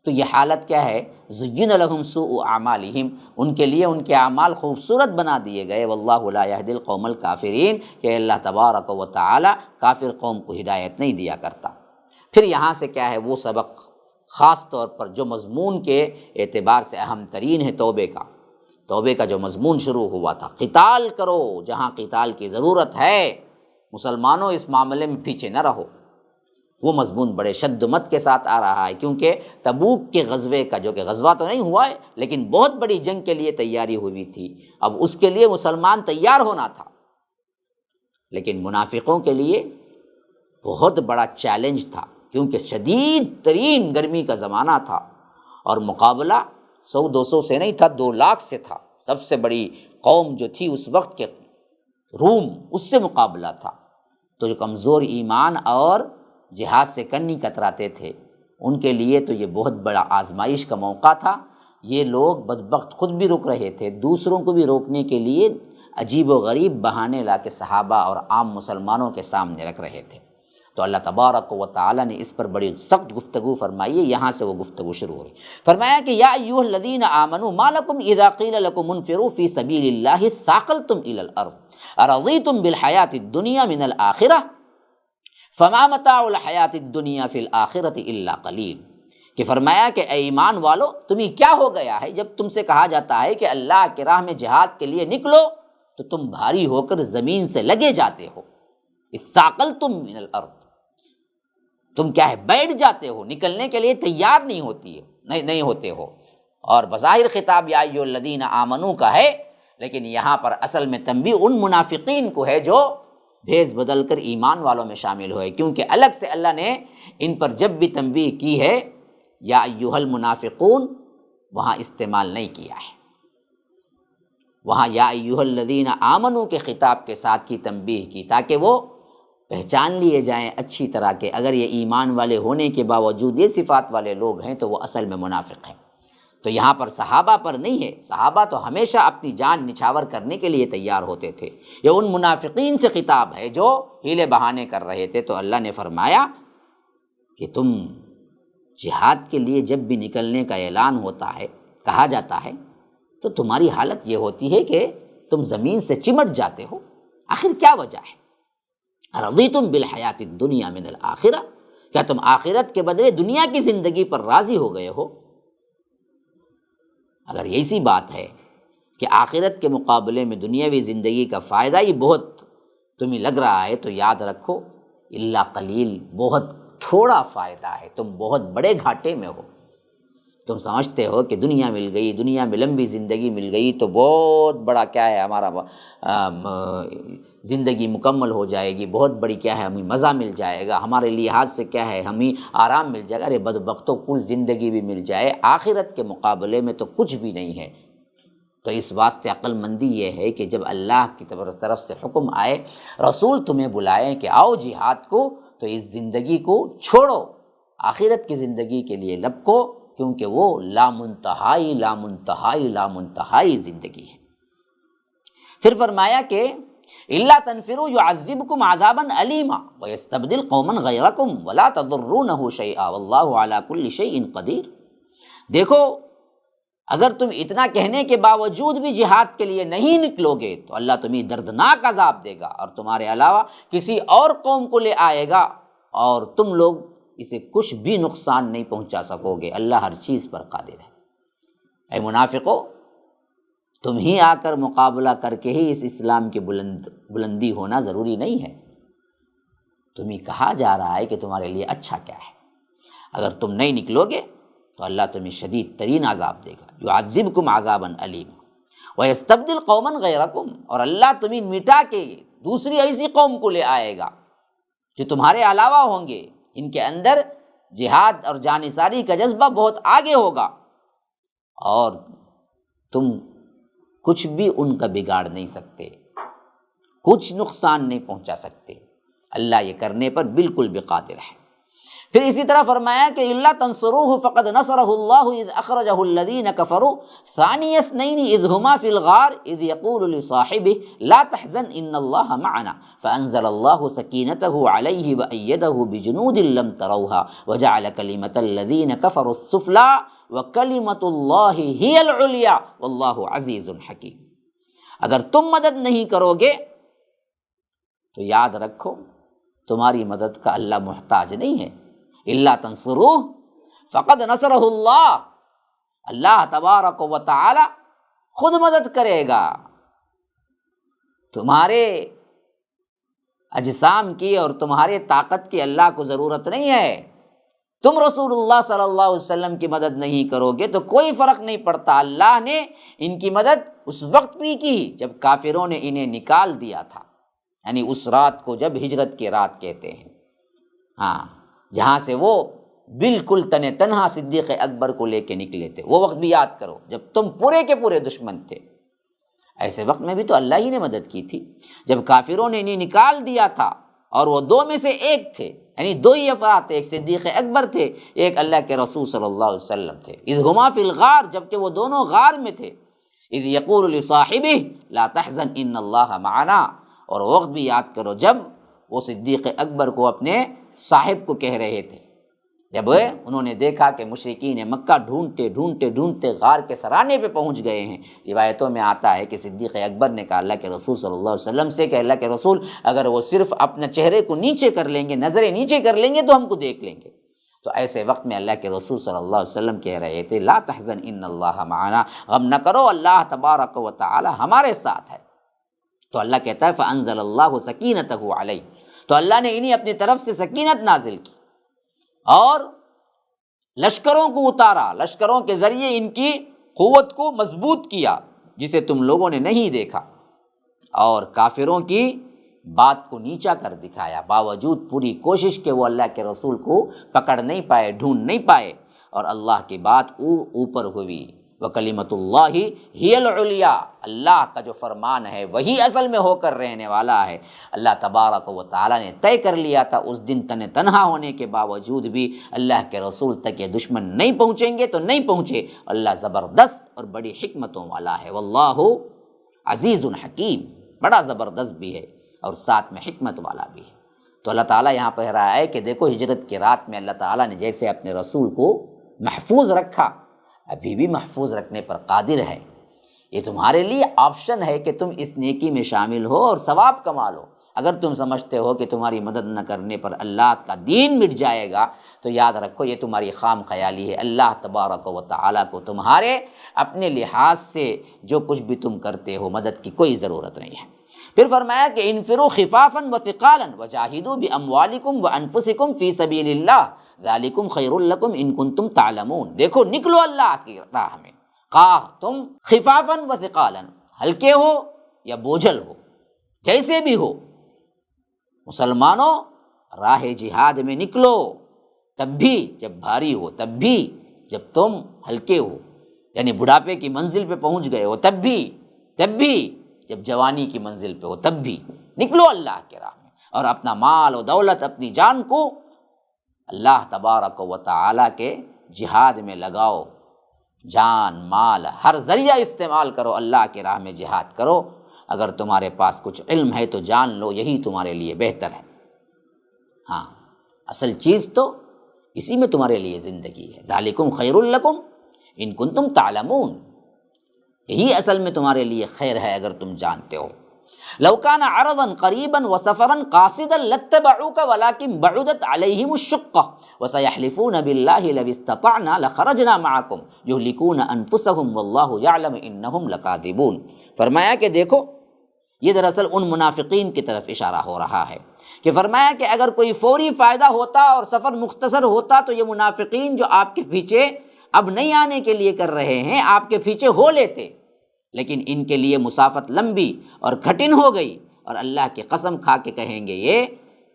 تو یہ حالت کیا ہے، زین لہم سوء اعمالہم، ان کے لیے ان کے اعمال خوبصورت بنا دیے گئے۔ واللہ لا یہدی القوم الکافرین، کہ اللہ تبارک و تعالی کافر قوم کو ہدایت نہیں دیا کرتا۔ پھر یہاں سے کیا ہے، وہ سبق خاص طور پر جو مضمون کے اعتبار سے اہم ترین ہے، توبے کا جو مضمون شروع ہوا تھا، قتال کرو جہاں قتال کی ضرورت ہے، مسلمانوں اس معاملے میں پیچھے نہ رہو، وہ مضمون بڑے شد و مت کے ساتھ آ رہا ہے، کیونکہ تبوک کے غزوے کا، جو کہ غزوہ تو نہیں ہوا ہے لیکن بہت بڑی جنگ کے لیے تیاری ہوئی تھی، اب اس کے لیے مسلمان تیار ہونا تھا، لیکن منافقوں کے لیے بہت بڑا چیلنج تھا، کیونکہ شدید ترین گرمی کا زمانہ تھا، اور مقابلہ 100-200 سے نہیں تھا، 2 لاکھ سے تھا۔ سب سے بڑی قوم جو تھی اس وقت کے روم، اس سے مقابلہ تھا۔ تو جو کمزور ایمان اور جہاد سے کنی کتراتے تھے، ان کے لیے تو یہ بہت بڑا آزمائش کا موقع تھا۔ یہ لوگ بدبخت خود بھی رک رہے تھے، دوسروں کو بھی روکنے کے لیے عجیب و غریب بہانے لا کے صحابہ اور عام مسلمانوں کے سامنے رکھ رہے تھے۔ تو اللہ تبارک و تعالی نے اس پر بڑی سخت گفتگو فرمائی ہے۔ یہاں سے وہ گفتگو شروع ہوئی، فرمایا کہ یا ایھا الذین آمنوا ما لکم اذا قیل لکم انفروا فی سبیل اللہ ثاقلتم الی الارض ارضیتم بالحیاۃ الدنیا من الآخرہ فما متاع الحیاۃ الدنیا فی الآخرۃ الا قلیل، کہ فرمایا کہ اے ایمان والو، تمہیں کیا ہو گیا ہے جب تم سے کہا جاتا ہے کہ اللہ کی راہ میں جہاد کے لیے نکلو تو تم بھاری ہو کر زمین سے لگے جاتے ہو، ثاقلتم من الارض، تم کیا ہے بیٹھ جاتے ہو، نکلنے کے لیے تیار نہیں ہوتے ہو۔ اور بظاہر خطاب یا ایھا الذین آمنو کا ہے، لیکن یہاں پر اصل میں تنبیہ ان منافقین کو ہے جو بھیس بدل کر ایمان والوں میں شامل ہوئے، کیونکہ الگ سے اللہ نے ان پر جب بھی تنبیہ کی ہے یا ایھا المنافقون وہاں استعمال نہیں کیا ہے، وہاں یا ایھا الذین آمنو کے خطاب کے ساتھ کی تنبیہ کی، تاکہ وہ پہچان لیے جائیں اچھی طرح کہ اگر یہ ایمان والے ہونے کے باوجود یہ صفات والے لوگ ہیں تو وہ اصل میں منافق ہیں۔ تو یہاں پر صحابہ پر نہیں ہے، صحابہ تو ہمیشہ اپنی جان نچھاور کرنے کے لیے تیار ہوتے تھے۔ یہ ان منافقین سے خطاب ہے جو ہیلے بہانے کر رہے تھے۔ تو اللہ نے فرمایا کہ تم جہاد کے لیے جب بھی نکلنے کا اعلان ہوتا ہے، کہا جاتا ہے، تو تمہاری حالت یہ ہوتی ہے کہ تم زمین سے چمٹ جاتے ہو۔ آخر کیا وجہ ہے؟ رضیتم بالحیات الدنیا من الآخرہ، کیا تم آخرت کے بدلے دنیا کی زندگی پر راضی ہو گئے ہو؟ اگر ایسی بات ہے کہ آخرت کے مقابلے میں دنیاوی زندگی کا فائدہ ہی بہت تمہیں لگ رہا ہے، تو یاد رکھو الا قلیل، بہت تھوڑا فائدہ ہے، تم بہت بڑے گھاٹے میں ہو۔ تم سمجھتے ہو کہ دنیا مل گئی، دنیا میں لمبی زندگی مل گئی تو بہت بڑا کیا ہے، ہمارا زندگی مکمل ہو جائے گی، بہت بڑی کیا ہے، ہمیں مزہ مل جائے گا، ہمارے لحاظ سے کیا ہے، ہمیں آرام مل جائے گا۔ ارے بدبختوں، کل زندگی بھی مل جائے، آخرت کے مقابلے میں تو کچھ بھی نہیں ہے۔ تو اس واسطے عقل مندی یہ ہے کہ جب اللہ کی طرف سے حکم آئے، رسول تمہیں بلائیں کہ آؤ جہاد کو، تو اس زندگی کو چھوڑو، آخرت کی زندگی کے لیے لپکو، کیونکہ وہ لامنتہائی لامنتہائی لامنتہائی زندگی ہے۔ پھر فرمایا کہ الا تنفروا يعذبكم عذابا الیما ويستبدل قوما غیرکم ولا تضرونه شیئا واللہ علی کل شیء قدیر۔ دیکھو، اگر تم اتنا کہنے کے باوجود بھی جہاد کے لیے نہیں نکلو گے تو اللہ تمہیں دردناک عذاب دے گا اور تمہارے علاوہ کسی اور قوم کو لے آئے گا اور تم لوگ اسے کچھ بھی نقصان نہیں پہنچا سکو گے۔ اللہ ہر چیز پر قادر ہے۔ اے منافقو، تم ہی آ کر مقابلہ کر کے ہی اس اسلام کی بلندی ہونا ضروری نہیں ہے۔ تمہیں کہا جا رہا ہے کہ تمہارے لیے اچھا کیا ہے۔ اگر تم نہیں نکلو گے تو اللہ تمہیں شدید ترین عذاب دے گا، یعذبکم عذابا الیما ویستبدل قوما غیرکم، اور اللہ تمہیں مٹا کے دوسری ایسی قوم کو لے آئے گا جو تمہارے علاوہ ہوں گے، ان کے اندر جہاد اور جانثاری کا جذبہ بہت آگے ہوگا، اور تم کچھ بھی ان کا بگاڑ نہیں سکتے، کچھ نقصان نہیں پہنچا سکتے۔ اللہ یہ کرنے پر بالکل بھی قادر ہے۔ پھر اسی طرح فرمایا کہ الا تنصروه فقد نصرہ اللہ اذ اخرجہ الذین کفروا ثانی اثنین اذ ہما فی الغار اذ یقول لصاحبہ لا تحزن ان اللہ معنا فانزل اللہ سکینتہ علیہ وایدہ بجنود لم تروها وجعل کلمۃ الذین کفروا السفلی وکلمۃ اللہ ہی العلیٰ واللہ عزیز حکیم۔ اگر تم مدد نہیں کرو گے تو یاد رکھو تمہاری مدد کا اللہ محتاج نہیں ہے۔ الا تنصروہ فقد نصرہ اللہ، اللہ تبارک و تعالی خود مدد کرے گا۔ تمہارے اجسام کی اور تمہارے طاقت کی اللہ کو ضرورت نہیں ہے۔ تم رسول اللہ صلی اللہ علیہ وسلم کی مدد نہیں کرو گے تو کوئی فرق نہیں پڑتا۔ اللہ نے ان کی مدد اس وقت بھی کی جب کافروں نے انہیں نکال دیا تھا، یعنی اس رات کو جب ہجرت کی رات کہتے ہیں، ہاں، جہاں سے وہ بالکل تنہا صدیق اکبر کو لے کے نکلے تھے، وہ وقت بھی یاد کرو جب تم پورے کے پورے دشمن تھے۔ ایسے وقت میں بھی تو اللہ ہی نے مدد کی تھی جب کافروں نے انہیں نکال دیا تھا، اور وہ دو میں سے ایک تھے، یعنی دو ہی افراد تھے، ایک صدیق اکبر تھے، ایک اللہ کے رسول صلی اللہ علیہ وسلم تھے۔ اذ ہما فی الغار، جبکہ وہ دونوں غار میں تھے، اذ یقول لصاحبہ لا تحزن ان اللہ معنا، اور وقت بھی یاد کرو جب وہ صدیق اکبر کو اپنے صاحب کو کہہ رہے تھے، جب انہوں نے دیکھا کہ مشرکین مکہ ڈھونڈتے ڈھونڈتے ڈھونڈتے غار کے سرانے پہ پہنچ گئے ہیں۔ روایتوں میں آتا ہے کہ صدیق اکبر نے کہا اللہ کے رسول صلی اللہ علیہ وسلم سے کہ اللہ کے رسول، اگر وہ صرف اپنے چہرے کو نیچے کر لیں گے، نظریں نیچے کر لیں گے تو ہم کو دیکھ لیں گے۔ تو ایسے وقت میں اللہ کے رسول صلی اللہ علیہ وسلم کہہ رہے تھے لا تحزن ان اللہ معنا، غم نہ کرو، اللہ تبارک و تعالی ہمارے ساتھ ہے۔ تو اللہ کہتا ہے فانزل اللہ سکینتہ علیہ، تو اللہ نے انہیں اپنی طرف سے سکینت نازل کی اور لشکروں کو اتارا، لشکروں کے ذریعے ان کی قوت کو مضبوط کیا جسے تم لوگوں نے نہیں دیکھا، اور کافروں کی بات کو نیچا کر دکھایا، باوجود پوری کوشش کہ وہ اللہ کے رسول کو پکڑ نہیں پائے، ڈھونڈ نہیں پائے، اور اللہ کی بات اوپر ہوئی۔ وکلمۃ اللہ ہی العلیٰ، اللہ کا جو فرمان ہے وہی اصل میں ہو کر رہنے والا ہے۔ اللہ تبارک و تعالیٰ نے طے کر لیا تھا اس دن تنہا ہونے کے باوجود بھی اللہ کے رسول تک یہ دشمن نہیں پہنچیں گے تو نہیں پہنچے۔ اللہ زبردست اور بڑی حکمتوں والا ہے، واللہ عزیز حکیم، بڑا زبردست بھی ہے اور ساتھ میں حکمت والا بھی ہے۔ تو اللہ تعالیٰ یہاں پہ رہا ہے کہ دیکھو ہجرت کی رات میں اللہ تعالیٰ نے جیسے اپنے رسول کو محفوظ رکھا، ابھی بھی محفوظ رکھنے پر قادر ہے۔ یہ تمہارے لیے آپشن ہے کہ تم اس نیکی میں شامل ہو اور ثواب کما لو۔ اگر تم سمجھتے ہو کہ تمہاری مدد نہ کرنے پر اللہ کا دین مٹ جائے گا تو یاد رکھو یہ تمہاری خام خیالی ہے۔ اللہ تبارک و تعالیٰ کو تمہارے اپنے لحاظ سے جو کچھ بھی تم کرتے ہو مدد کی کوئی ضرورت نہیں ہے۔ پھر فرمایا کہ انفروا خفافا وثقالا وجاہدوا باموالکم وانفسکم فی سبیل اللہ ذالکم خیر لکم ان کنتم تعلمون۔ دیکھو نکلو اللہ کی راہ میں، خواہ تم خفافا وثقالا، ہلکے ہو یا بوجھل ہو، جیسے بھی ہو، مسلمانوں راہ جہاد میں نکلو، تب بھی جب بھاری ہو، تب بھی جب تم ہلکے ہو، یعنی بڑھاپے کی منزل پہ پہنچ گئے ہو، تب بھی جب جوانی کی منزل پہ ہو، تب بھی نکلو اللہ کے راہ میں، اور اپنا مال و دولت، اپنی جان کو اللہ تبارک و تعالیٰ کے جہاد میں لگاؤ۔ جان مال ہر ذریعہ استعمال کرو، اللہ کے راہ میں جہاد کرو۔ اگر تمہارے پاس کچھ علم ہے تو جان لو، یہی تمہارے لیے بہتر ہے۔ ہاں، اصل چیز تو اسی میں تمہارے لیے زندگی ہے۔ ذالکم خیر لکم ان کنتم تعلمون، یہی اصل میں تمہارے لیے خیر ہے اگر تم جانتے ہو۔ لو کان عرضا قریبا وسفرا قاصدا لاتبعوک ولکن بعدت علیہم الشقہ وسیحلفون باللہ لو استطعنا لخرجنا معکم یہلکون انفسہم واللہ یعلم انہم لکاذبون۔ فرمایا کہ دیکھو، یہ دراصل ان منافقین کی طرف اشارہ ہو رہا ہے کہ فرمایا کہ اگر کوئی فوری فائدہ ہوتا اور سفر مختصر ہوتا تو یہ منافقین جو آپ کے پیچھے اب نہیں آنے کے لیے کر رہے ہیں آپ کے پیچھے ہو لیتے، لیکن ان کے لیے مسافت لمبی اور کٹھن ہو گئی، اور اللہ کی قسم کھا کے کہیں گے یہ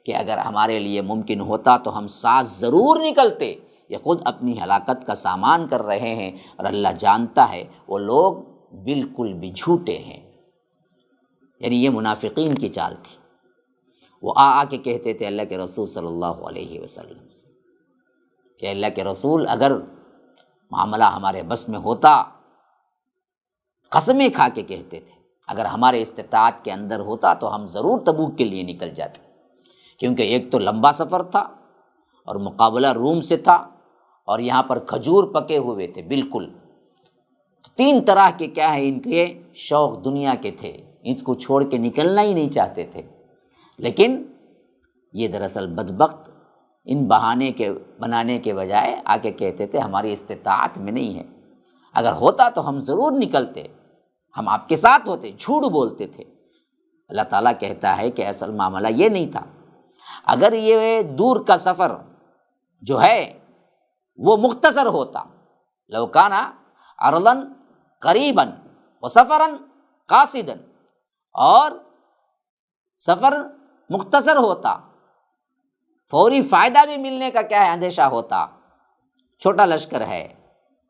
کہ اگر ہمارے لیے ممکن ہوتا تو ہم ساتھ ضرور نکلتے۔ یہ خود اپنی ہلاکت کا سامان کر رہے ہیں، اور اللہ جانتا ہے وہ لوگ بالکل بھی جھوٹے ہیں۔ یعنی یہ منافقین کی چال تھی۔ وہ آ کے کہتے تھے اللہ کے رسول صلی اللہ علیہ وسلم سے کہ اللہ کے رسول اگر معاملہ ہمارے بس میں ہوتا، قسمیں کھا کے کہتے تھے اگر ہمارے استطاعت کے اندر ہوتا تو ہم ضرور تبوک کے لیے نکل جاتے، کیونکہ ایک تو لمبا سفر تھا اور مقابلہ روم سے تھا، اور یہاں پر کھجور پکے ہوئے تھے بالکل۔ تین طرح کے کیا ہیں ان کے شوق دنیا کے تھے، اس کو چھوڑ کے نکلنا ہی نہیں چاہتے تھے، لیکن یہ دراصل بدبخت ان بہانے کے بنانے کے بجائے آ کے کہتے تھے ہماری استطاعت میں نہیں ہے، اگر ہوتا تو ہم ضرور نکلتے، ہم آپ کے ساتھ ہوتے، جھوٹ بولتے تھے۔ اللہ تعالیٰ کہتا ہے کہ اصل معاملہ یہ نہیں تھا، اگر یہ دور کا سفر جو ہے وہ مختصر ہوتا، لو کان عرضا قریبا وسفرا قاصدا، اور سفر مختصر ہوتا، فوری فائدہ بھی ملنے کا کیا ہے اندیشہ ہوتا، چھوٹا لشکر ہے،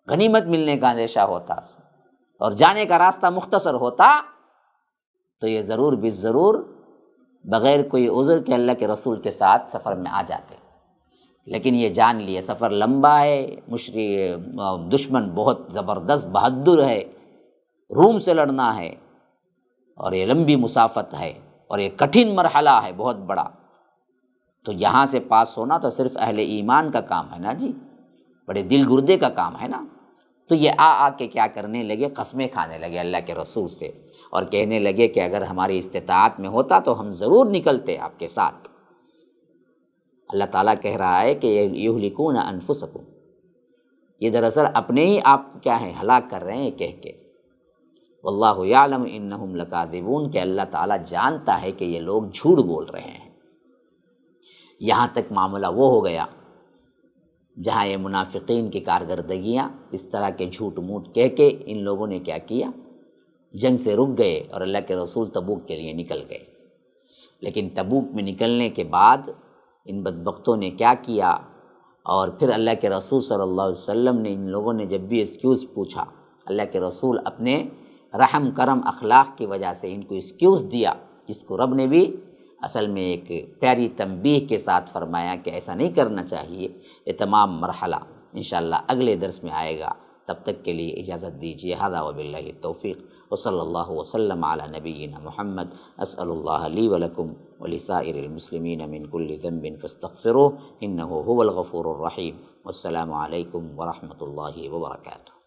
غنیمت ملنے کا اندیشہ ہوتا، اور جانے کا راستہ مختصر ہوتا تو یہ ضرور بھی ضرور بغیر کوئی عذر کے اللہ کے رسول کے ساتھ سفر میں آ جاتے، لیکن یہ جان لیے سفر لمبا ہے، دشمن بہت زبردست بہادر ہے، روم سے لڑنا ہے، اور یہ لمبی مسافت ہے، اور یہ کٹھن مرحلہ ہے بہت بڑا، تو یہاں سے پاس ہونا تو صرف اہل ایمان کا کام ہے نا جی، بڑے دل گردے کا کام ہے نا۔ تو یہ آ کے کیا کرنے لگے، قسمیں کھانے لگے اللہ کے رسول سے، اور کہنے لگے کہ اگر ہماری استطاعت میں ہوتا تو ہم ضرور نکلتے آپ کے ساتھ۔ اللہ تعالیٰ کہہ رہا ہے کہ یہلکون انفسکم، یہ دراصل اپنے ہی آپ کو کیا ہے ہلاک کر رہے ہیں کہہ کے۔ واللہ یعلم انہم لکاذبون، کہ اللہ تعالیٰ جانتا ہے کہ یہ لوگ جھوٹ بول رہے ہیں۔ یہاں تک معاملہ وہ ہو گیا جہاں یہ منافقین کی کارکردگیاں اس طرح کے جھوٹ موٹ کہہ کے ان لوگوں نے کیا کیا، جنگ سے رک گئے اور اللہ کے رسول تبوک کے لیے نکل گئے۔ لیکن تبوک میں نکلنے کے بعد ان بدبختوں نے کیا کیا، اور پھر اللہ کے رسول صلی اللہ علیہ وسلم نے ان لوگوں نے جب بھی ایکسکیوز پوچھا اللہ کے رسول اپنے رحم کرم اخلاق کی وجہ سے ان کو ایکسکیوز دیا، جس کو رب نے بھی اصل میں ایک پیاری تنبیہ کے ساتھ فرمایا کہ ایسا نہیں کرنا چاہیے۔ یہ تمام مرحلہ انشاءاللہ اگلے درس میں آئے گا، تب تک کے لیے اجازت دیجیے۔ ھذا وباللہ التوفیق وصلی اللہ وسلم علی نبینا محمد۔ اسأل اللہ لی ولکم ولسائر المسلمین من کل ذنب فاستغفروہ انہ هو الغفور الرحیم۔ والسلام علیکم ورحمۃ اللہ وبرکاتہ۔